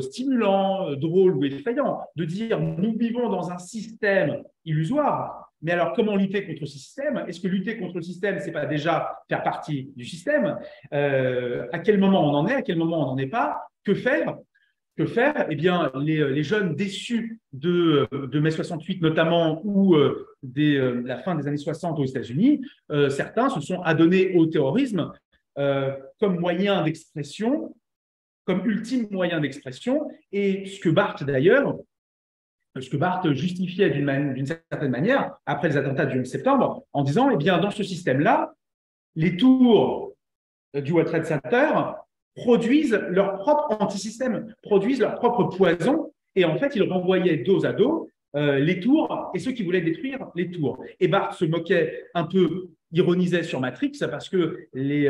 S3: stimulant, drôle ou effrayant de dire nous vivons dans un système illusoire. Mais alors, comment lutter contre ce système? Est-ce que lutter contre le système, ce n'est pas déjà faire partie du système? À quel moment on en est? À quel moment on n'en est pas? Que faire? Eh bien, les jeunes déçus de mai 68 notamment, ou la fin des années 60 aux États-Unis, certains se sont adonnés au terrorisme comme moyen d'expression, comme ultime moyen d'expression, et ce que Barthes d'ailleurs, justifiait d'une certaine manière, après les attentats du 11 septembre, en disant, eh bien, dans ce système-là, les tours du World Trade Center produisent leur propre antisystème, produisent leur propre poison, et en fait, ils renvoyaient dos à dos les tours et ceux qui voulaient détruire les tours. Et Barthes se moquait un peu, ironisait sur Matrix, parce que les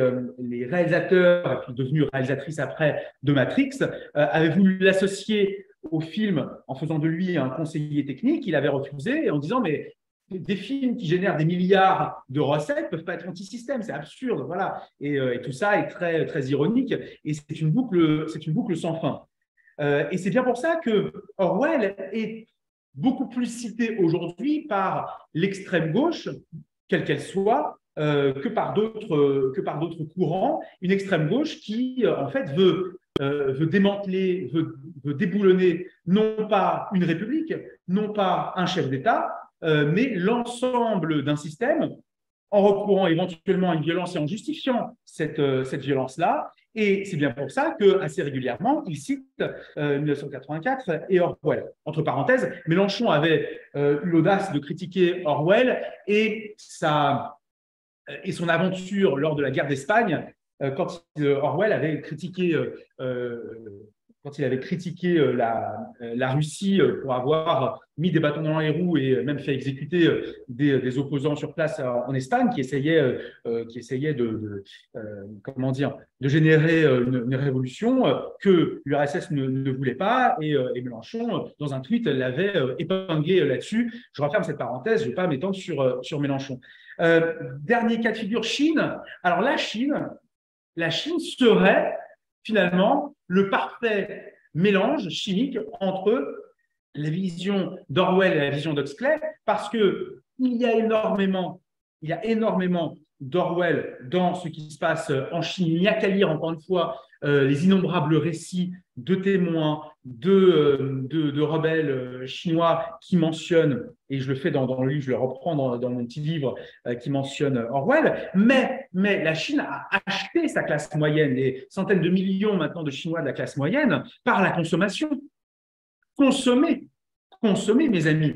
S3: réalisateurs, et puis devenus réalisatrices après de Matrix, avaient voulu l'associer au film en faisant de lui un conseiller technique. Il avait refusé en disant, mais des films qui génèrent des milliards de recettes ne peuvent pas être anti-système, c'est absurde, voilà. Et tout ça est très, très ironique, et c'est une boucle sans fin. Et c'est bien pour ça que Orwell est beaucoup plus cité aujourd'hui par l'extrême gauche, quelle qu'elle soit, que par d'autres courants, une extrême gauche qui, en fait, veut démanteler, veut déboulonner non pas une république, non pas un chef d'État, mais l'ensemble d'un système en recourant éventuellement à une violence et en justifiant cette violence-là. Et c'est bien pour ça qu'assez régulièrement, il cite 1984 et Orwell. Entre parenthèses, Mélenchon avait eu l'audace de critiquer Orwell et son aventure lors de la guerre d'Espagne, quand Orwell avait critiqué la Russie pour avoir mis des bâtons dans les roues et même fait exécuter des opposants sur place en Espagne qui essayaient de générer une révolution que l'URSS ne voulait pas, et Mélenchon, dans un tweet, l'avait épinglé là-dessus. Je referme cette parenthèse, je ne vais pas m'étendre sur Mélenchon. Dernier cas de figure, Chine. Alors la Chine serait finalement le parfait mélange chimique entre la vision d'Orwell et la vision d'Huxley, parce qu'il y a énormément d'Orwell dans ce qui se passe en Chine. Il n'y a qu'à lire, encore une fois, les innombrables récits de témoins, de rebelles chinois qui mentionnent, et je le fais dans le livre, je le reprends dans mon petit livre, qui mentionne Orwell, mais la Chine a acheté sa classe moyenne, des centaines de millions maintenant de Chinois de la classe moyenne, par la consommation. Consommer, mes amis.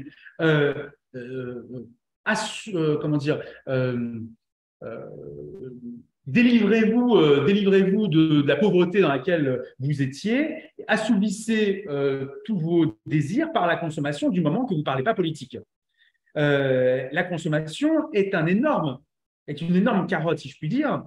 S3: Délivrez-vous de la pauvreté dans laquelle vous étiez, assouvissez tous vos désirs par la consommation du moment que vous ne parlez pas politique. La consommation est une énorme carotte, si je puis dire,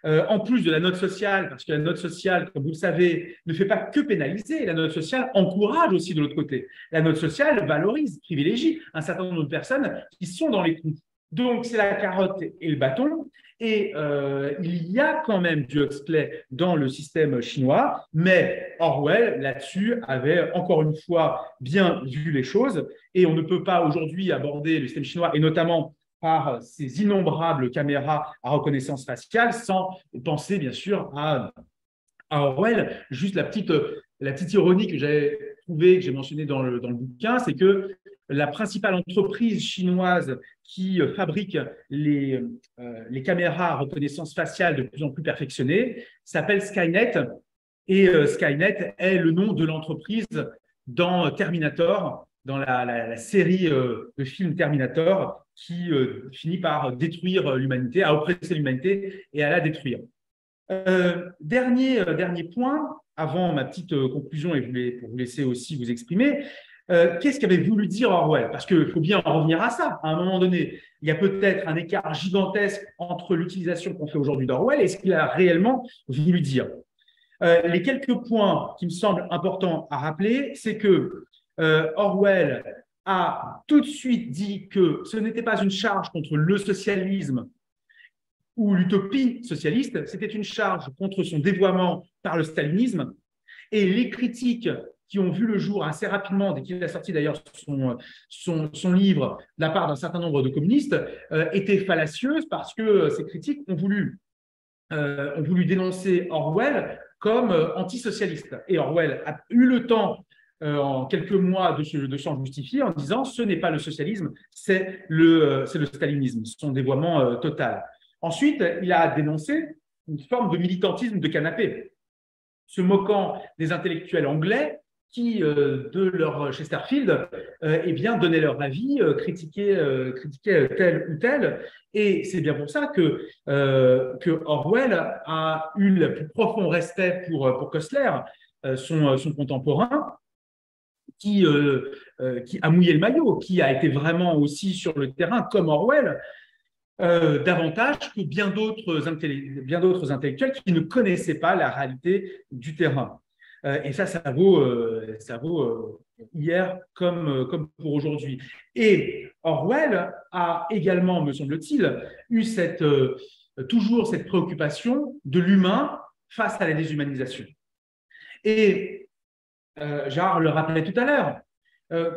S3: en plus de la note sociale, parce que la note sociale, comme vous le savez, ne fait pas que pénaliser, la note sociale encourage aussi de l'autre côté. La note sociale valorise, privilégie un certain nombre de personnes qui sont dans les trous. Donc, c'est la carotte et le bâton. Et il y a quand même du Huxley dans le système chinois, mais Orwell, là-dessus, avait encore une fois bien vu les choses. Et on ne peut pas aujourd'hui aborder le système chinois, et notamment par ces innombrables caméras à reconnaissance faciale, sans penser, bien sûr, à Orwell. Juste la petite ironie que j'avais trouvée, que j'ai mentionnée dans le bouquin, c'est que la principale entreprise chinoise qui fabrique les caméras à reconnaissance faciale de plus en plus perfectionnées s'appelle Skynet. Et Skynet est le nom de l'entreprise dans Terminator, dans la série de films Terminator, qui finit par détruire l'humanité, à oppresser l'humanité et à la détruire. Dernier point, avant ma petite conclusion et pour vous laisser aussi vous exprimer, qu'est-ce qu'avait voulu dire Orwell? Parce qu'il faut bien en revenir à ça. À un moment donné, il y a peut-être un écart gigantesque entre l'utilisation qu'on fait aujourd'hui d'Orwell et ce qu'il a réellement voulu dire. Les quelques points qui me semblent importants à rappeler, c'est que Orwell a tout de suite dit que ce n'était pas une charge contre le socialisme ou l'utopie socialiste, c'était une charge contre son dévoiement par le stalinisme. Et les critiques qui ont vu le jour assez rapidement, dès qu'il a sorti d'ailleurs son livre de la part d'un certain nombre de communistes, étaient fallacieuses parce que ces critiques ont voulu dénoncer Orwell comme antisocialiste. Et Orwell a eu le temps, en quelques mois, de s'en justifier en disant « ce n'est pas le socialisme, c'est le stalinisme, son dévoiement total ». Ensuite, il a dénoncé une forme de militantisme de canapé, se moquant des intellectuels anglais qui, de leur Chesterfield, donnaient leur avis, critiquaient tel ou tel. Et c'est bien pour ça que Orwell a eu le plus profond respect pour Koestler, son contemporain, qui a mouillé le maillot, qui a été vraiment aussi sur le terrain, comme Orwell, davantage que bien d'autres intellectuels qui ne connaissaient pas la réalité du terrain. Et ça vaut hier comme pour aujourd'hui. Et Orwell a également, me semble-t-il, eu toujours cette préoccupation de l'humain face à la déshumanisation. Et Gérard le rappelait tout à l'heure,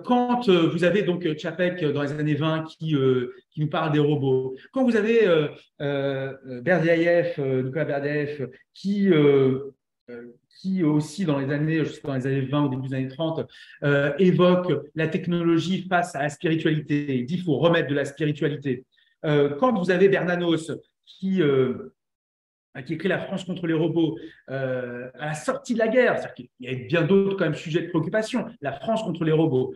S3: quand vous avez donc Čapek dans les années 20 qui nous parle des robots, quand vous avez Berdyaev, Nicolas Berdyaev, qui aussi dans les années 20 ou début des années 30 évoque la technologie face à la spiritualité, il dit qu'il faut remettre de la spiritualité. Quand vous avez Bernanos qui écrit La France contre les robots à la sortie de la guerre, c'est-à-dire qu'il y a bien d'autres quand même sujets de préoccupation, la France contre les robots,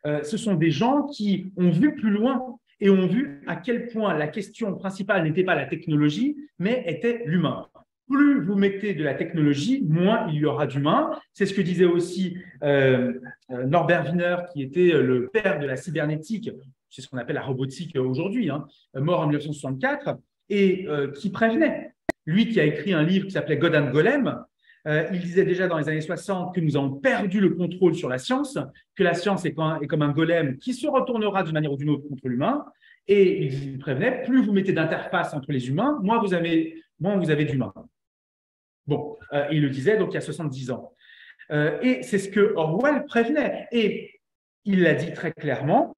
S3: ce sont des gens qui ont vu plus loin et ont vu à quel point la question principale n'était pas la technologie, mais était l'humain. Plus vous mettez de la technologie, moins il y aura d'humain. C'est ce que disait aussi Norbert Wiener, qui était le père de la cybernétique, c'est ce qu'on appelle la robotique aujourd'hui, mort en 1964, et qui prévenait. Lui qui a écrit un livre qui s'appelait God and Golem, il disait déjà dans les années 60 que nous avons perdu le contrôle sur la science, que la science est comme un golem qui se retournera d'une manière ou d'une autre contre l'humain. Et il prévenait, plus vous mettez d'interface entre les humains, moins vous avez d'humains. Bon, il le disait donc il y a 70 ans. Et c'est ce que Orwell prévenait. Et il l'a dit très clairement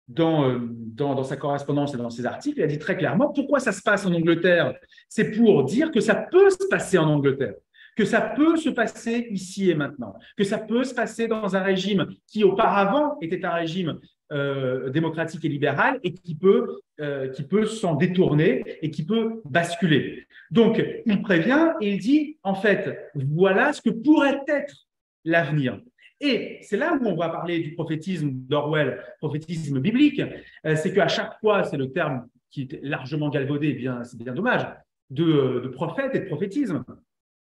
S3: dans sa correspondance et dans ses articles, il a dit très clairement pourquoi ça se passe en Angleterre. C'est pour dire que ça peut se passer en Angleterre, que ça peut se passer ici et maintenant, que ça peut se passer dans un régime qui auparavant était un régime démocratique et libéral et qui peut s'en détourner et qui peut basculer. Donc, il prévient et il dit, en fait, voilà ce que pourrait être l'avenir. Et c'est là où on va parler du prophétisme d'Orwell, prophétisme biblique, c'est qu'à chaque fois, c'est le terme qui est largement galvaudé, c'est bien dommage, de prophète et de prophétisme.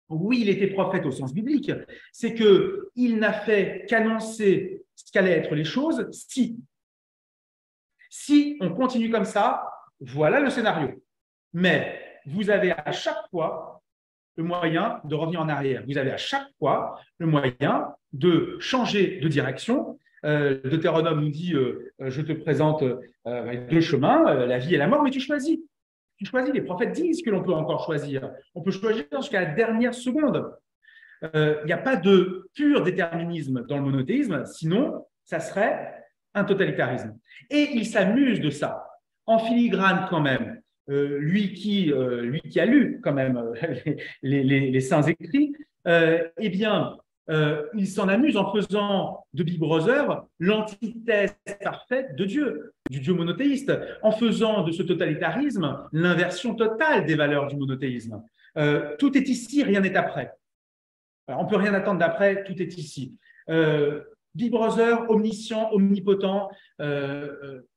S3: Oui, il était prophète au sens biblique, c'est qu'il n'a fait qu'annoncer ce qu'allaient être les choses si on continue comme ça, voilà le scénario. Mais vous avez à chaque fois le moyen de revenir en arrière. Vous avez à chaque fois le moyen de changer de direction. Deutéronome nous dit je te présente deux chemins, la vie et la mort, mais tu choisis. Tu choisis. Les prophètes disent que l'on peut encore choisir. On peut choisir jusqu'à la dernière seconde. Il n'y a pas de pur déterminisme dans le monothéisme, sinon ça serait un totalitarisme. Et il s'amuse de ça, en filigrane quand même. Lui qui a lu quand même les saints écrits, eh bien, il s'en amuse en faisant de Big Brother l'antithèse parfaite de Dieu, du Dieu monothéiste, en faisant de ce totalitarisme l'inversion totale des valeurs du monothéisme. Tout est ici, rien n'est après. Alors, on ne peut rien attendre d'après, tout est ici. Big Brother, omniscient, omnipotent,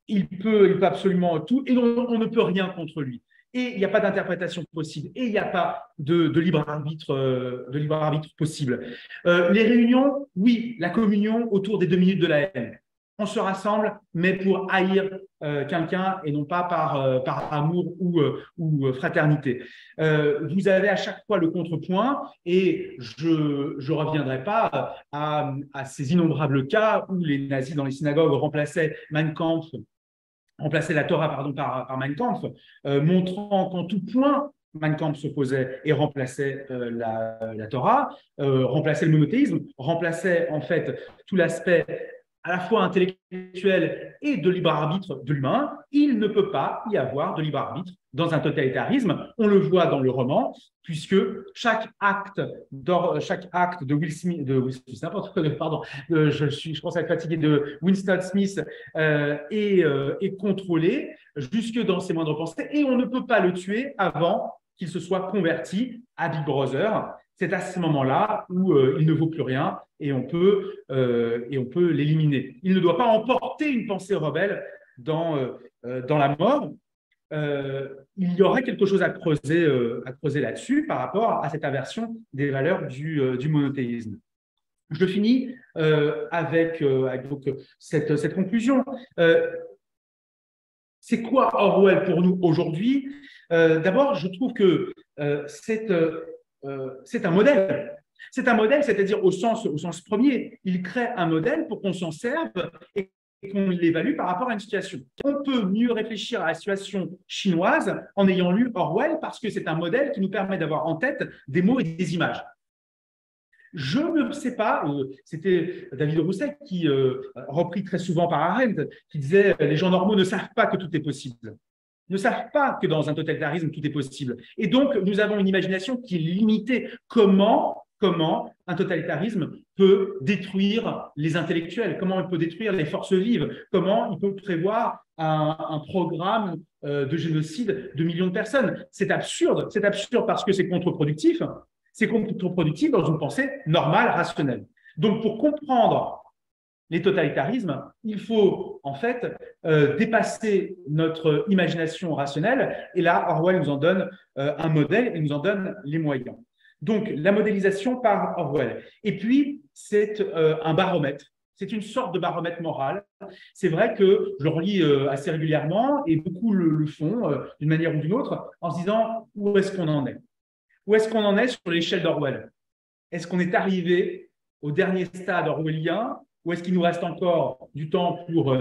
S3: il peut absolument tout et on ne peut rien contre lui. Et il n'y a pas d'interprétation possible et il n'y a pas de libre arbitre possible. Les réunions, oui, la communion autour des 2 minutes de la haine. On se rassemble, mais pour haïr quelqu'un et non pas par amour ou fraternité. Vous avez à chaque fois le contrepoint et je ne reviendrai pas à ces innombrables cas où les nazis dans les synagogues remplaçaient la Torah par Mein Kampf, montrant qu'en tout point, Mein Kampf s'opposait et remplaçait la Torah, remplaçait le monothéisme, remplaçait en fait tout l'aspect à la fois intellectuel et de libre arbitre de l'humain. Il ne peut pas y avoir de libre arbitre dans un totalitarisme. On le voit dans le roman, puisque chaque acte de Will Smith, je pense être fatigué, de Winston Smith est contrôlé jusque dans ses moindres pensées, et on ne peut pas le tuer avant qu'il se soit converti à Big Brother. C'est à ce moment-là où il ne vaut plus rien et on peut l'éliminer. Il ne doit pas emporter une pensée rebelle dans la mort. Il y aurait quelque chose à creuser là-dessus par rapport à cette aversion des valeurs du monothéisme. Je finis avec donc, cette conclusion. C'est quoi Orwell pour nous aujourd'hui? D'abord, je trouve que c'est un modèle. C'est un modèle, c'est-à-dire au sens premier, il crée un modèle pour qu'on s'en serve et qu'on l'évalue par rapport à une situation. On peut mieux réfléchir à la situation chinoise en ayant lu Orwell parce que c'est un modèle qui nous permet d'avoir en tête des mots et des images. Je ne sais pas, c'était David Roussel qui, repris très souvent par Arendt, qui disait « les gens normaux ne savent pas que tout est possible ». Ne savent pas que dans un totalitarisme, tout est possible. Et donc, nous avons une imagination qui est limitée. Comment un totalitarisme peut détruire les intellectuels, comment il peut détruire les forces vives, comment il peut prévoir un programme de génocide de millions de personnes. C'est absurde parce que c'est contre-productif. C'est contre-productif dans une pensée normale, rationnelle. Donc, pour comprendre les totalitarismes, il faut en fait dépasser notre imagination rationnelle. Et là, Orwell nous en donne un modèle et nous en donne les moyens. Donc, la modélisation par Orwell. Et puis, c'est un baromètre. C'est une sorte de baromètre moral. C'est vrai que je le relis assez régulièrement et beaucoup le font d'une manière ou d'une autre en se disant où est-ce qu'on en est? Où est-ce qu'on en est sur l'échelle d'Orwell? Est-ce qu'on est arrivé au dernier stade orwellien ou est-ce qu'il nous reste encore du temps pour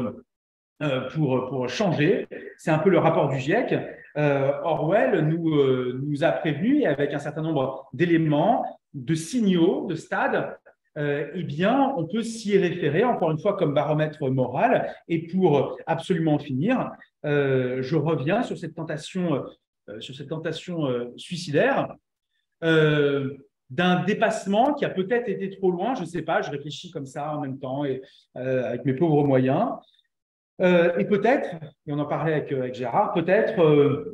S3: changer? C'est un peu le rapport du GIEC. Orwell nous a prévenus avec un certain nombre d'éléments, de signaux, de stades. Eh bien, on peut s'y référer, encore une fois, comme baromètre moral. Et pour absolument finir, je reviens sur cette tentation suicidaire. D'un dépassement qui a peut-être été trop loin, je ne sais pas, je réfléchis comme ça en même temps et avec mes pauvres moyens. Et peut-être, et on en parlait avec Gérard, peut-être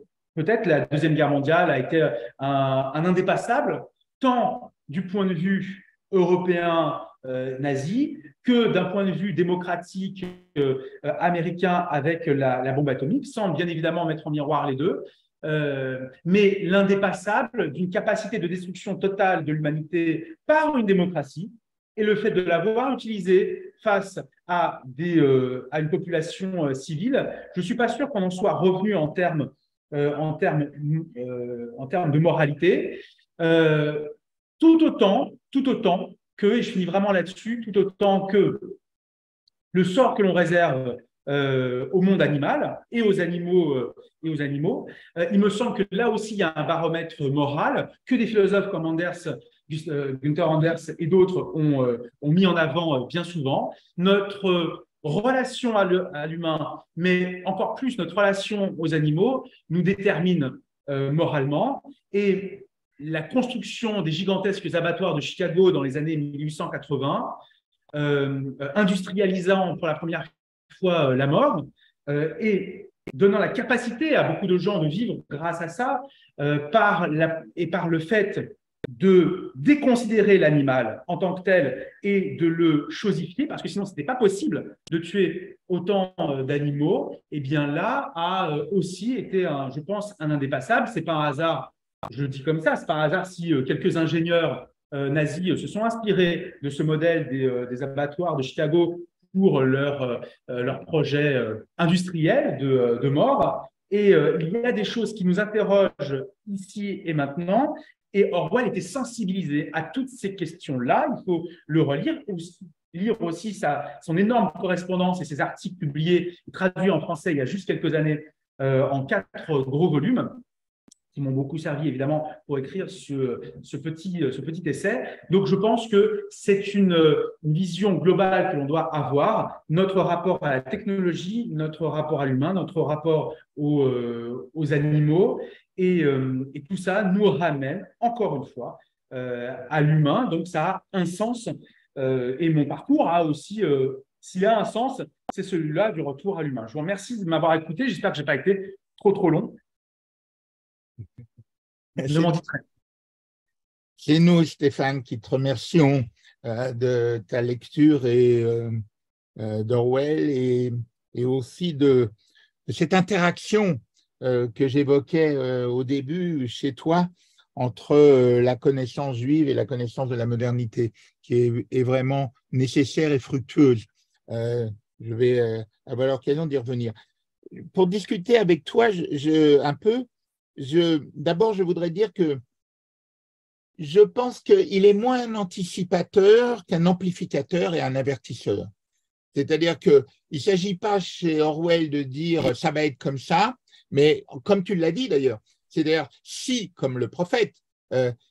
S3: la Deuxième Guerre mondiale a été un indépassable, tant du point de vue européen nazi que d'un point de vue démocratique américain avec la bombe atomique, sans bien évidemment mettre en miroir les deux. Mais l'indépassable d'une capacité de destruction totale de l'humanité par une démocratie et le fait de l'avoir utilisé face à une population civile, je ne suis pas sûr qu'on en soit revenu en termes de moralité, tout autant que, et je finis vraiment là-dessus, tout autant que le sort que l'on réserve au monde animal et aux animaux. Il me semble que là aussi, il y a un baromètre moral que des philosophes comme Günther Anders et d'autres ont mis en avant bien souvent. Notre relation à l'humain, mais encore plus notre relation aux animaux, nous détermine moralement. Et la construction des gigantesques abattoirs de Chicago dans les années 1880, industrialisant pour la première fois la mort et donnant la capacité à beaucoup de gens de vivre grâce à ça, par le fait de déconsidérer l'animal en tant que tel et de le chosifier, parce que sinon, ce n'était pas possible de tuer autant d'animaux, et bien là a aussi été, je pense, un indépassable. Ce n'est pas un hasard, je le dis comme ça, ce n'est pas un hasard si quelques ingénieurs nazis se sont inspirés de ce modèle des abattoirs de Chicago pour leur projet industriel de mort. Et il y a des choses qui nous interrogent ici et maintenant. Et Orwell était sensibilisé à toutes ces questions-là. Il faut le relire, lire aussi son énorme correspondance et ses articles publiés, traduits en français il y a juste quelques années, en 4 gros volumes, qui m'ont beaucoup servi évidemment pour écrire ce petit essai. Donc je pense que c'est une vision globale que l'on doit avoir, notre rapport à la technologie, notre rapport à l'humain, notre rapport aux animaux, et tout ça nous ramène encore une fois à l'humain. Donc ça a un sens, et mon parcours a aussi, s'il a un sens, c'est celui-là du retour à l'humain. Je vous remercie de m'avoir écouté, j'espère que je n'ai pas été trop long.
S2: C'est nous, Stéphane, qui te remercions de ta lecture d'Orwell et aussi de cette interaction que j'évoquais au début chez toi entre la connaissance juive et la connaissance de la modernité, qui est vraiment nécessaire et fructueuse. Je vais avoir l'occasion d'y revenir. Pour discuter avec toi un peu, d'abord, je voudrais dire que je pense qu'il est moins un anticipateur qu'un amplificateur et un avertisseur. C'est-à-dire qu'il ne s'agit pas chez Orwell de dire ça va être comme ça, mais comme tu l'as dit d'ailleurs, c'est-à-dire si, comme le prophète,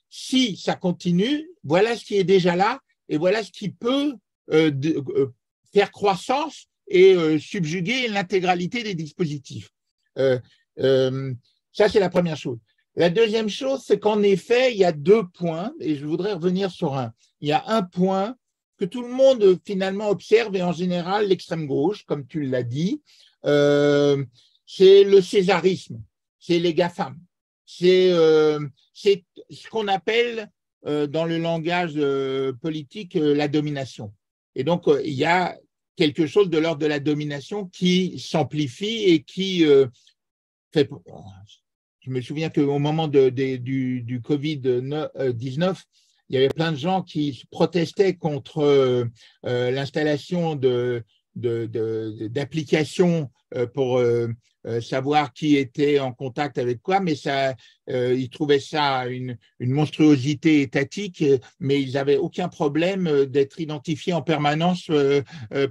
S2: si ça continue, voilà ce qui est déjà là et voilà ce qui peut faire croissance et subjuguer l'intégralité des dispositifs. Ça, c'est la première chose. La deuxième chose, c'est qu'en effet, il y a 2 points, et je voudrais revenir sur un. Il y a un point que tout le monde finalement observe, et en général l'extrême gauche, comme tu l'as dit, c'est le césarisme, c'est les GAFAM, c'est ce qu'on appelle dans le langage politique la domination. Et donc, il y a quelque chose de l'ordre de la domination qui s'amplifie et qui fait… Je me souviens qu'au moment du Covid-19, il y avait plein de gens qui protestaient contre l'installation d'applications pour savoir qui était en contact avec quoi, mais ils trouvaient ça une monstruosité étatique, mais ils n'avaient aucun problème d'être identifiés en permanence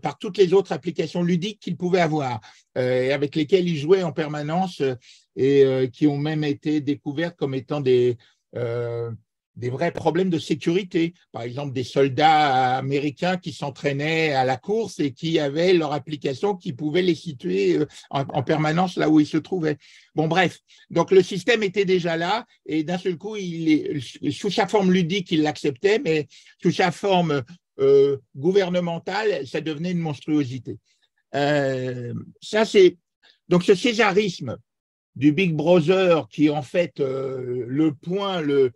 S2: par toutes les autres applications ludiques qu'ils pouvaient avoir, et avec lesquelles ils jouaient en permanence, et qui ont même été découvertes comme étant des vrais problèmes de sécurité. Par exemple, des soldats américains qui s'entraînaient à la course et qui avaient leur application qui pouvait les situer en permanence là où ils se trouvaient. Bon, bref, donc le système était déjà là et d'un seul coup, sous sa forme ludique, il l'acceptait, mais sous sa forme gouvernementale, ça devenait une monstruosité. Donc ce césarisme du Big Brother qui est en fait le point le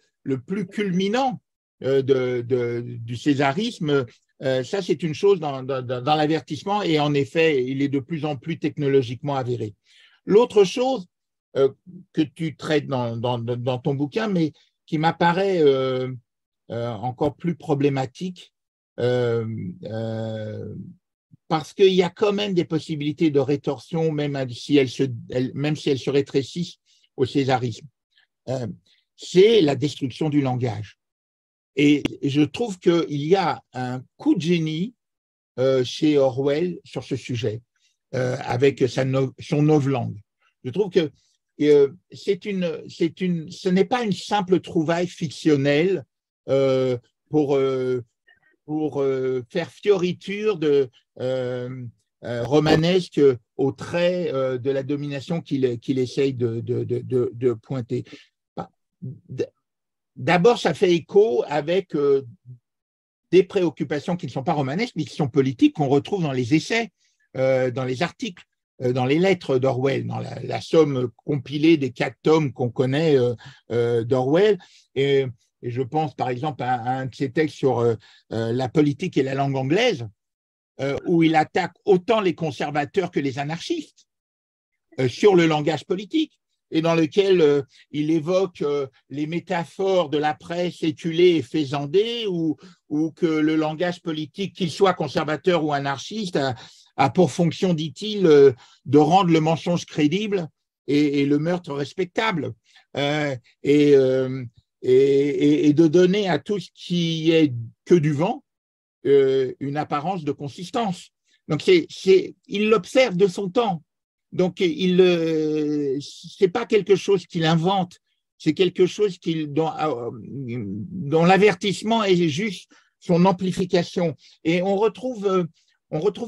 S2: plus culminant du césarisme, ça c'est une chose dans l'avertissement et en effet, il est de plus en plus technologiquement avéré. L'autre chose que tu traites dans ton bouquin, mais qui m'apparaît encore plus problématique, parce qu'il y a quand même des possibilités de rétorsion, même si elles se rétrécissent au césarisme. C'est la destruction du langage. Et je trouve qu'il y a un coup de génie chez Orwell sur ce sujet, avec son novlangue. Je trouve que ce n'est pas une simple trouvaille fictionnelle pour faire fioriture romanesque au trait de la domination qu'il essaye de pointer. D'abord, ça fait écho avec des préoccupations qui ne sont pas romanesques, mais qui sont politiques, qu'on retrouve dans les essais, dans les articles, dans les lettres d'Orwell, dans la somme compilée des 4 tomes qu'on connaît d'Orwell. Et je pense par exemple à un de ses textes sur la politique et la langue anglaise, où il attaque autant les conservateurs que les anarchistes sur le langage politique, et dans lequel il évoque les métaphores de la presse éculée et faisandée, ou que le langage politique, qu'il soit conservateur ou anarchiste, a pour fonction, dit-il, de rendre le mensonge crédible et le meurtre respectable, et de donner à tout ce qui est que du vent une apparence de consistance. Donc, il l'observe de son temps. Donc, ce n'est pas quelque chose qu'il invente, c'est quelque chose dont l'avertissement est juste son amplification. Et on retrouve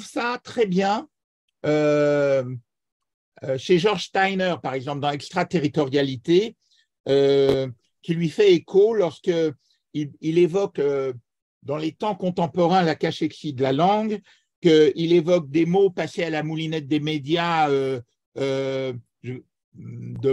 S2: ça très bien chez George Steiner, par exemple, dans Extraterritorialité, qui lui fait écho lorsqu'il évoque dans les temps contemporains la cachexie de la langue, qu'il évoque des mots passés à la moulinette des médias de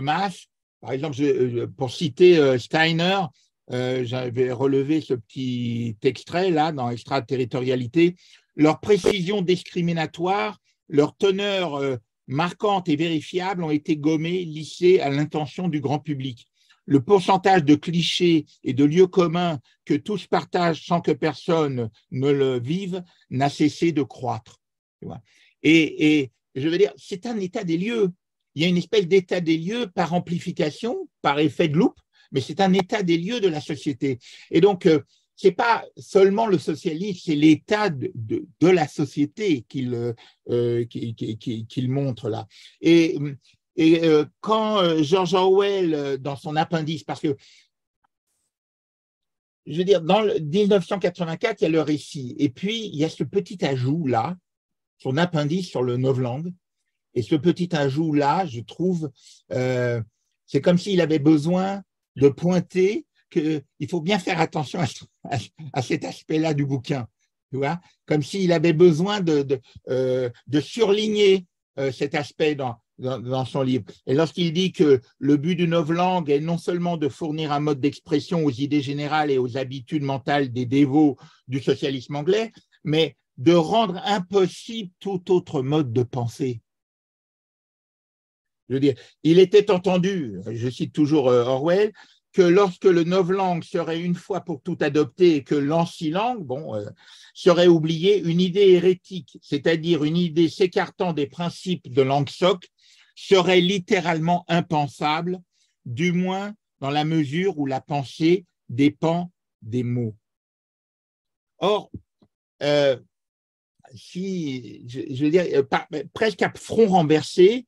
S2: masse. Par exemple, pour citer Steiner, j'avais relevé ce petit extrait là dans Extraterritorialité. Leur précision discriminatoire, leur teneur marquante et vérifiable ont été gommées, lissées à l'intention du grand public. Le pourcentage de clichés et de lieux communs que tous partagent sans que personne ne le vive n'a cessé de croître. Et je veux dire, c'est un état des lieux. Il y a une espèce d'état des lieux par amplification, par effet de loupe, mais c'est un état des lieux de la société. Et donc, c'est pas seulement le socialisme, c'est l'état de la société qu'il montre là. Et quand George Orwell, dans son appendice, parce que, je veux dire, dans le 1984, il y a le récit, et puis il y a ce petit ajout là, son appendice sur le novlangue, et ce petit ajout là, je trouve, c'est comme s'il avait besoin de pointer qu'il faut bien faire attention à cet aspect-là du bouquin, tu vois, comme s'il avait besoin de surligner cet aspect dans son livre. Et lorsqu'il dit que le but du novlangue est non seulement de fournir un mode d'expression aux idées générales et aux habitudes mentales des dévots du socialisme anglais, mais de rendre impossible tout autre mode de pensée. Je veux dire, il était entendu, je cite toujours Orwell, que lorsque le novlangue serait une fois pour toutes adopté et que l'ancilangue serait oublié, une idée hérétique, c'est-à-dire une idée s'écartant des principes de langue soc, serait littéralement impensable, du moins dans la mesure où la pensée dépend des mots. Or, je veux dire, presque à front renversé,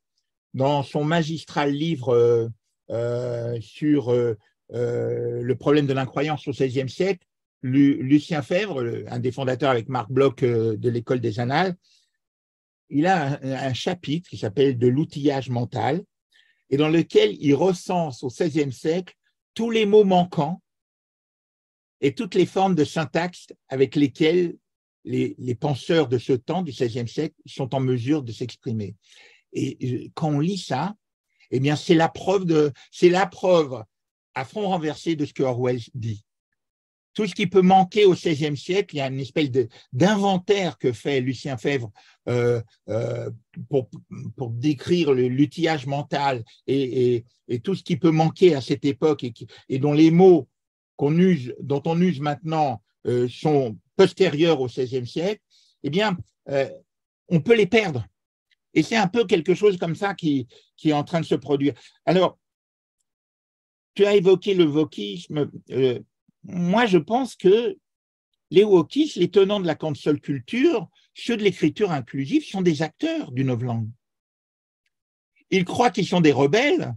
S2: dans son magistral livre sur le problème de l'incroyance au XVIe siècle, Lucien Febvre, un des fondateurs avec Marc Bloch de l'École des Annales, il a un chapitre qui s'appelle « De l'outillage mental » et dans lequel il recense au XVIe siècle tous les mots manquants et toutes les formes de syntaxe avec lesquelles les penseurs de ce temps, du XVIe siècle, sont en mesure de s'exprimer. Et quand on lit ça, eh bien, c'est la preuve à front renversé de ce que Orwell dit. Tout ce qui peut manquer au XVIe siècle, il y a une espèce d'inventaire que fait Lucien Febvre pour décrire l'outillage mental et tout ce qui peut manquer à cette époque et dont les mots dont on use maintenant sont postérieurs au XVIe siècle, eh bien, on peut les perdre. Et c'est un peu quelque chose comme ça qui est en train de se produire. Alors, tu as évoqué le wokisme. Moi, je pense que les wokistes, les tenants de la cancel culture, ceux de l'écriture inclusive, sont des acteurs du novlangue. Ils croient qu'ils sont des rebelles,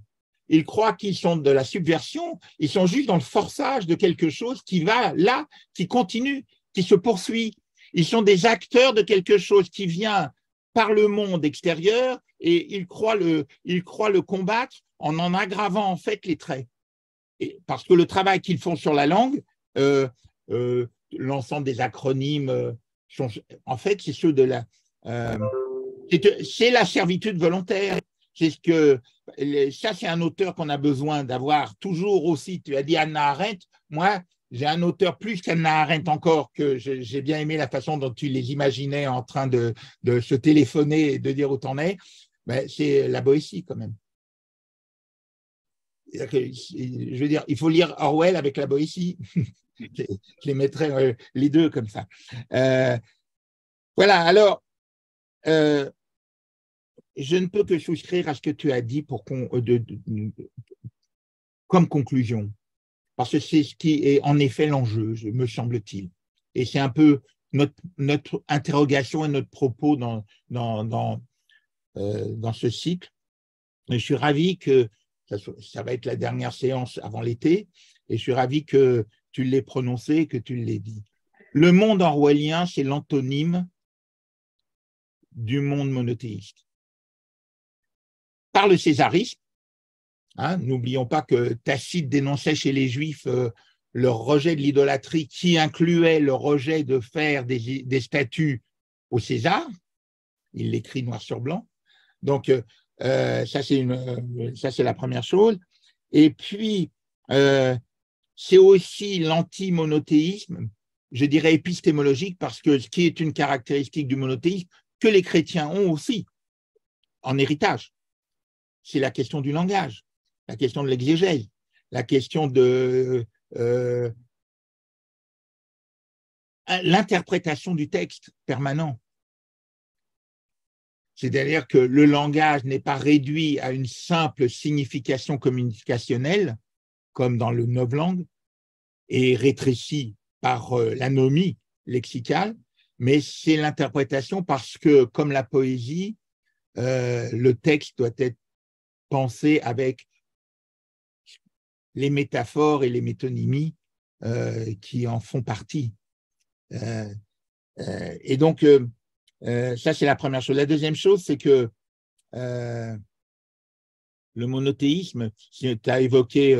S2: ils croient qu'ils sont de la subversion, ils sont juste dans le forçage de quelque chose qui va là, qui continue, qui se poursuit. Ils sont des acteurs de quelque chose qui vient par le monde extérieur et ils croient le combattre en aggravant en fait les traits. Et parce que le travail qu'ils font sur la langue, l'ensemble des acronymes, en fait, c'est ceux de c'est la servitude volontaire. C'est ça, c'est un auteur qu'on a besoin d'avoir toujours aussi. Tu as dit Hannah Arendt. Moi, j'ai un auteur plus qu'Hannah Arendt encore, que j'ai bien aimé la façon dont tu les imaginais en train de se téléphoner et de dire où t'en es. Mais c'est la Boétie quand même. Je veux dire, il faut lire Orwell avec la Boétie. Je les mettrais les deux comme ça. Voilà, alors, je ne peux que souscrire à ce que tu as dit comme conclusion, parce que c'est ce qui est en effet l'enjeu, me semble-t-il. Et c'est un peu notre interrogation et notre propos dans ce cycle. Et je suis ravi que ça va être la dernière séance avant l'été, et je suis ravi que tu l'aies prononcé, que tu l'aies dit. Le monde orwellien, c'est l'antonyme du monde monothéiste. Par le césarisme, n'oublions pas que Tacite dénonçait chez les Juifs leur rejet de l'idolâtrie qui incluait le rejet de faire des statues au César. Il l'écrit noir sur blanc. Donc, ça, c'est la première chose. Et puis, c'est aussi l'anti-monothéisme, je dirais épistémologique, parce que ce qui est une caractéristique du monothéisme, que les chrétiens ont aussi en héritage, c'est la question du langage, la question de l'exégèse, la question de l'interprétation du texte permanent. C'est-à-dire que le langage n'est pas réduit à une simple signification communicationnelle, comme dans le novlangue, est rétréci par l'anomie lexicale, mais c'est l'interprétation parce que, comme la poésie, le texte doit être pensé avec les métaphores et les métonymies qui en font partie. Et donc, ça, c'est la première chose. La deuxième chose, c'est que le monothéisme, tu as évoqué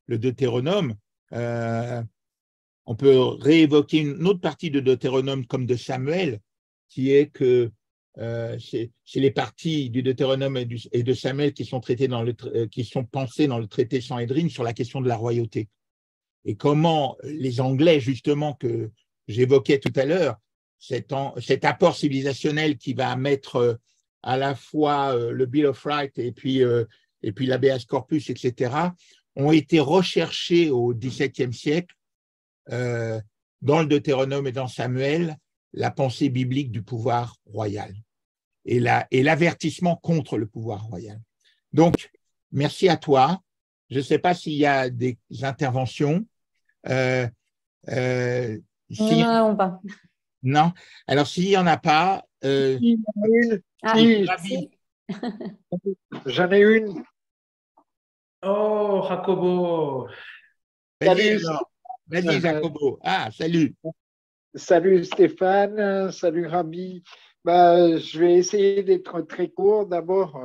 S2: le Deutéronome, on peut réévoquer une autre partie de Deutéronome comme de Samuel, qui est que c'est les parties du Deutéronome et de Samuel qui sont traitées qui sont pensées dans le traité Sanhédrin sur la question de la royauté. Et comment les Anglais, justement, que j'évoquais tout à l'heure, cet apport civilisationnel qui va mettre à la fois le Bill of Rights et puis l'habeas corpus, etc., ont été recherchés au XVIIe siècle dans le Deutéronome et dans Samuel, la pensée biblique du pouvoir royal et l'avertissement contre le pouvoir royal. Donc, merci à toi. Je ne sais pas s'il y a des interventions.
S1: Non, pas.
S2: Non. Alors, s'il n'y en a pas…
S4: J'en ai une.
S3: Oh, Jacobo.
S4: Salut.
S2: Vas-y, Jacobo. Ah, salut.
S4: Salut Stéphane, salut Rabi. Je vais essayer d'être très court. D'abord,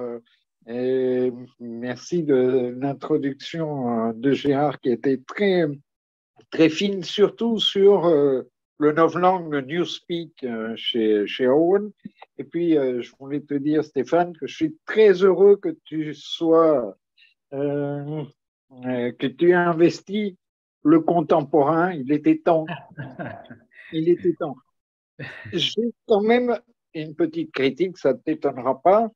S4: merci de l'introduction de Gérard qui était très, très fine, surtout sur le novlangue, le Newspeak chez Owen. Et puis, je voulais te dire, Stéphane, que je suis très heureux que tu sois, que tu aies investi le contemporain. Il était temps. Il était temps. J'ai quand même une petite critique, ça ne t'étonnera pas,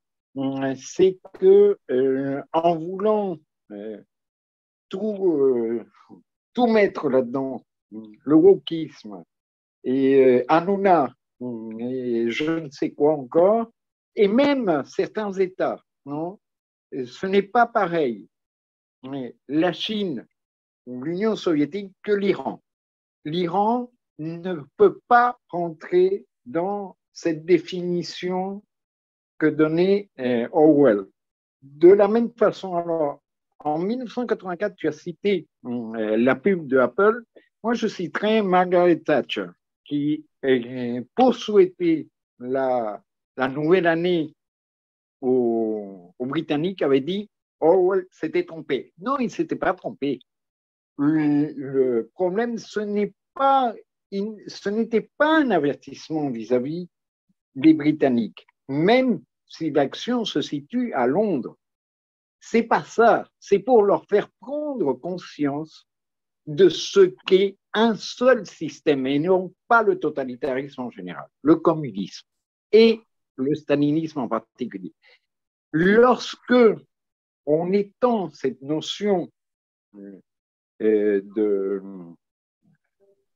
S4: c'est que en voulant tout mettre là-dedans, le wokisme et Hanouna et je ne sais quoi encore, et même certains États, non, ce n'est pas pareil. Mais la Chine ou l'Union soviétique que l'Iran. L'Iran ne peut pas rentrer dans cette définition que donnait Orwell. De la même façon, alors, en 1984, tu as cité la pub de Apple. Moi, je citerai Margaret Thatcher, qui, pour souhaiter la nouvelle année aux Britanniques, avait dit Orwell s'était trompé. Non, il ne s'était pas trompé. Le problème, ce n'était pas un avertissement vis-à-vis des Britanniques, même si l'action se situe à Londres. C'est pas ça, c'est pour leur faire prendre conscience de ce qu'est un seul système et non pas le totalitarisme en général, le communisme et le stalinisme en particulier. Lorsque on étend cette notion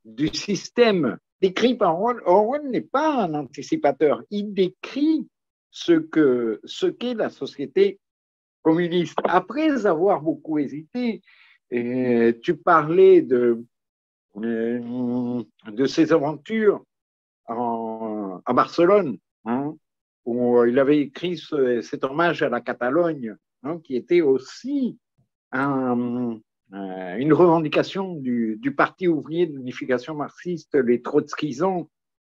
S4: du système décrit par Orwell, Orwell n'est pas un anticipateur, il décrit ce qu'est la société communiste. Après avoir beaucoup hésité, tu parlais de ses aventures à Barcelone, hein, où il avait écrit cet hommage à la Catalogne, hein, qui était aussi une revendication du Parti ouvrier d'unification marxiste, les trotskisants,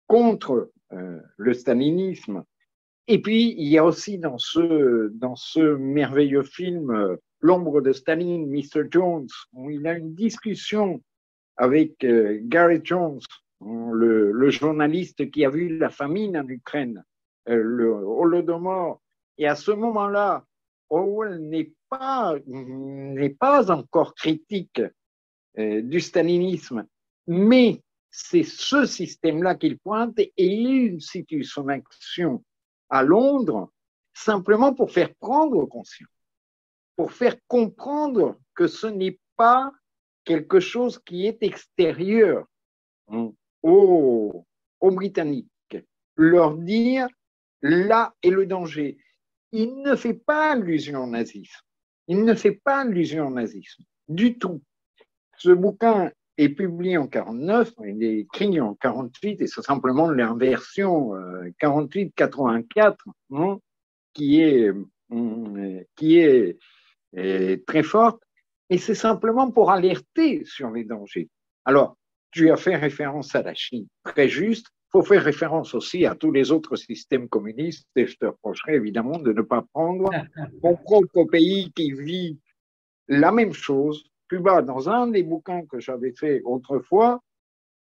S4: contre le stalinisme. Et puis, il y a aussi dans ce merveilleux film L'ombre de Staline, Mr. Jones, où il a une discussion avec Gareth Jones, le journaliste qui a vu la famine en Ukraine, le Holodomor. Et à ce moment-là, Orwell n'est pas encore critique du stalinisme, mais c'est ce système-là qu'il pointe et il situe son action à Londres simplement pour faire prendre conscience, pour faire comprendre que ce n'est pas quelque chose qui est extérieur aux Britanniques. Leur dire, là est le danger. Il ne fait pas allusion au nazisme. Il ne fait pas allusion au nazisme du tout. Ce bouquin est publié en 49, il est écrit en 48, et c'est simplement l'inversion 48-84 hein, qui est très forte, et c'est simplement pour alerter sur les dangers. Alors, tu as fait référence à la Chine, très juste. Il faut faire référence aussi à tous les autres systèmes communistes, et je te reprocherai évidemment de ne pas prendre mon propre pays qui vit la même chose. Cuba, dans un des bouquins que j'avais fait autrefois,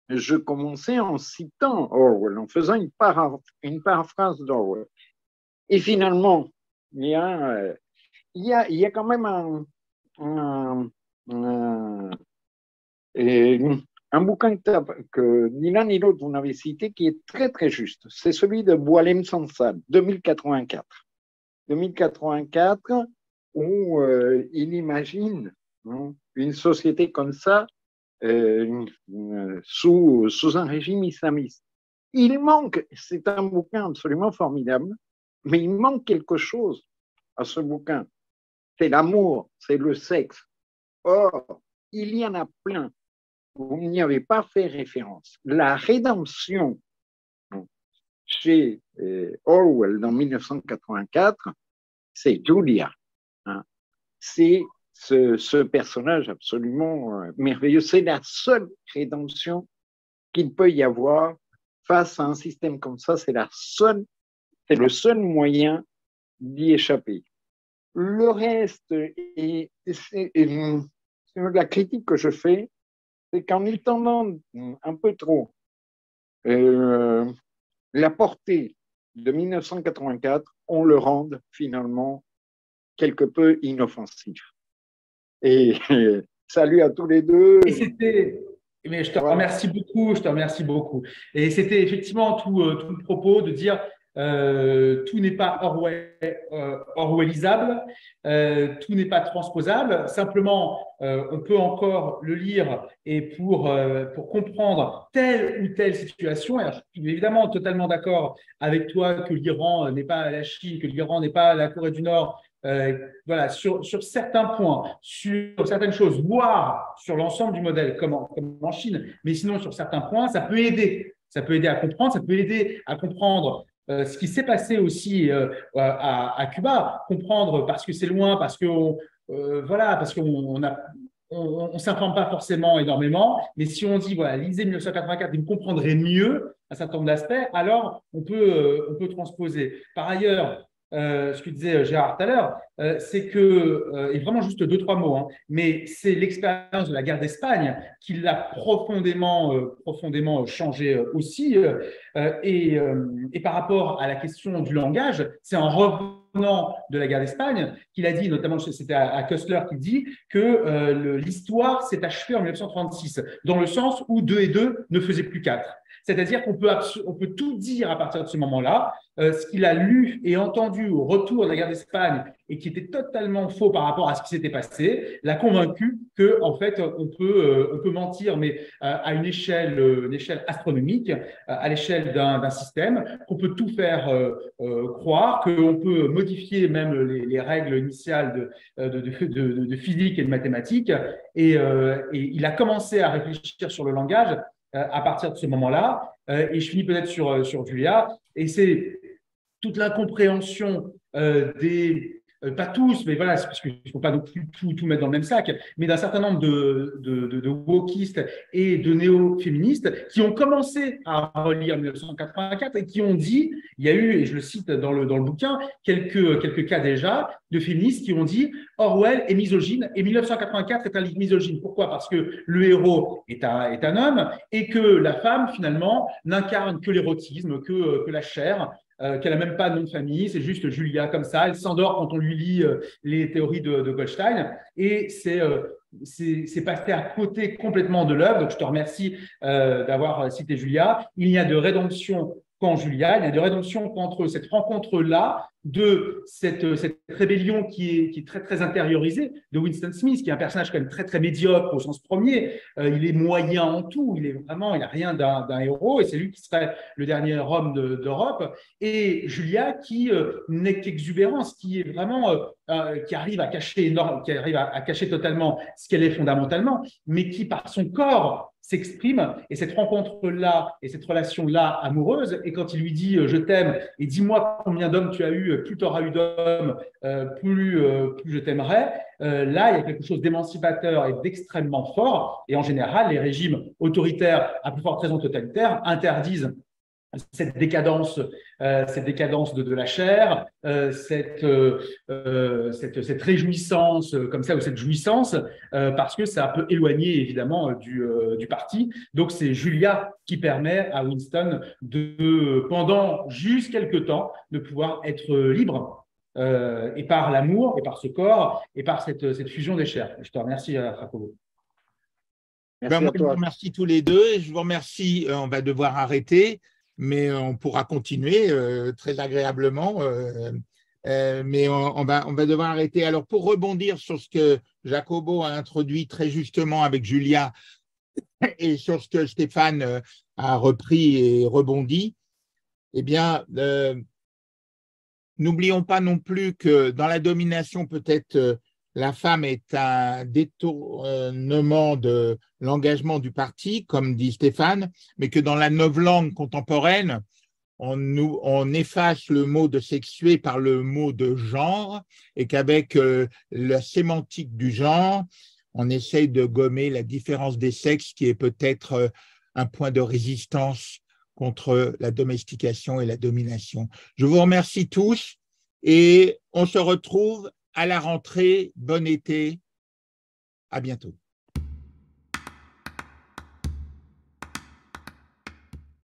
S4: je commençais en citant Orwell, en faisant une paraphrase d'Orwell. Et finalement, il y a quand même un bouquin que ni l'un ni l'autre vous n'avez cité qui est très très juste. C'est celui de Boualem Sansal, 2084. 2084, où il imagine une société comme ça sous un régime islamiste. Il manque, c'est un bouquin absolument formidable, mais il manque quelque chose à ce bouquin. C'est l'amour, c'est le sexe. Or, il y en a plein. Vous n'y avez pas fait référence. La rédemption chez Orwell dans 1984, c'est Julia. Hein. C'est ce personnage absolument merveilleux. C'est la seule rédemption qu'il peut y avoir face à un système comme ça. C'est le seul moyen d'y échapper. Le reste, la critique que je fais, c'est qu'en étendant un peu trop la portée de 1984, on le rende finalement quelque peu inoffensif. Et salut à tous les deux.
S3: Mais je te remercie beaucoup. Et c'était effectivement tout le propos de dire tout n'est pas orwellisable, tout n'est pas transposable. Simplement, on peut encore le lire et pour comprendre telle ou telle situation. Alors, je suis évidemment totalement d'accord avec toi que l'Iran n'est pas la Chine, que l'Iran n'est pas la Corée du Nord. Voilà, sur certains points, sur certaines choses, voire sur l'ensemble du modèle, comme en Chine, mais sinon sur certains points, ça peut aider. Ça peut aider à comprendre, ça peut aider à comprendre ce qui s'est passé aussi à Cuba, comprendre parce que c'est loin, parce qu'on on s'informe pas forcément énormément, mais si on dit voilà, lisez 1984, vous comprendrez mieux un certain nombre d'aspects, alors on peut transposer. Par ailleurs, ce que disait Gérard tout à l'heure, c'est que, et vraiment juste 2-3 mots, hein, mais c'est l'expérience de la guerre d'Espagne qui l'a profondément changé aussi. Et par rapport à la question du langage, c'est en revenant de la guerre d'Espagne qu'il a dit, notamment c'était à Koestler qui dit que l'histoire s'est achevée en 1936, dans le sens où 2 et 2 ne faisaient plus 4. C'est-à-dire qu'on peut tout dire à partir de ce moment-là. Ce qu'il a lu et entendu au retour de la guerre d'Espagne et qui était totalement faux par rapport à ce qui s'était passé, l'a convaincu que en fait on peut mentir, mais à une échelle astronomique, à l'échelle d'un système, qu'on peut tout faire croire, qu'on peut modifier même les règles initiales de physique et de mathématiques. Et il a commencé à réfléchir sur le langage à partir de ce moment-là. Et je finis peut-être sur Julia. Et c'est toute l'incompréhension pas tous, mais voilà, parce qu'il ne faut pas non plus tout mettre dans le même sac, mais d'un certain nombre de wokistes et de néo-féministes qui ont commencé à relire 1984 et qui ont dit, il y a eu, et je le cite dans le bouquin, quelques cas déjà de féministes qui ont dit Orwell est misogyne et 1984 est un livre misogyne. Pourquoi? Parce que le héros est un homme et que la femme, finalement, n'incarne que l'érotisme, que la chair, qu'elle n'a même pas de nom de famille, c'est juste Julia comme ça, elle s'endort quand on lui lit les théories de Goldstein, et c'est passé à côté complètement de l'œuvre. Donc je te remercie d'avoir cité Julia. Il y a de rédemption qu'en Julia, il y a de rédemption qu'entre cette rencontre-là de cette rébellion qui est très, très intériorisée de Winston Smith, qui est un personnage quand même très, très médiocre au sens premier. Il est moyen en tout, il n'a rien d'un héros, et c'est lui qui serait le dernier homme d'Europe. Et Julia, qui n'est qu'exubérance, qui est vraiment, qui arrive à cacher totalement ce qu'elle est fondamentalement, mais qui, par son corps, s'exprime, et cette rencontre-là et cette relation-là amoureuse, et quand il lui dit « je t'aime » et « dis-moi combien d'hommes tu as eu, plus tu auras eu d'hommes, plus je t'aimerai », là, il y a quelque chose d'émancipateur et d'extrêmement fort, et en général, les régimes autoritaires, à plus forte raison totalitaires, interdisent cette décadence de la chair, cette réjouissance comme ça, ou cette jouissance, parce que ça peut éloigner évidemment du parti. Donc c'est Julia qui permet à Winston pendant juste quelques temps, de pouvoir être libre, et par l'amour, et par ce corps, et par cette fusion des chairs. Je te remercie, Jacobo.
S2: Moi, je vous remercie tous les deux, et je vous remercie, on va devoir arrêter, mais on pourra continuer très agréablement. Mais on va devoir arrêter. Alors, pour rebondir sur ce que Jacobo a introduit très justement avec Julia et sur ce que Stéphane a repris et rebondi, eh bien, n'oublions pas non plus que dans la domination, peut-être la femme est un détournement de l'engagement du parti, comme dit Stéphane, mais que dans la novlangue contemporaine, on efface le mot de sexué par le mot de genre, et qu'avec la sémantique du genre, on essaye de gommer la différence des sexes, qui est peut-être un point de résistance contre la domestication et la domination. Je vous remercie tous et on se retrouve à la rentrée. Bon été. À bientôt.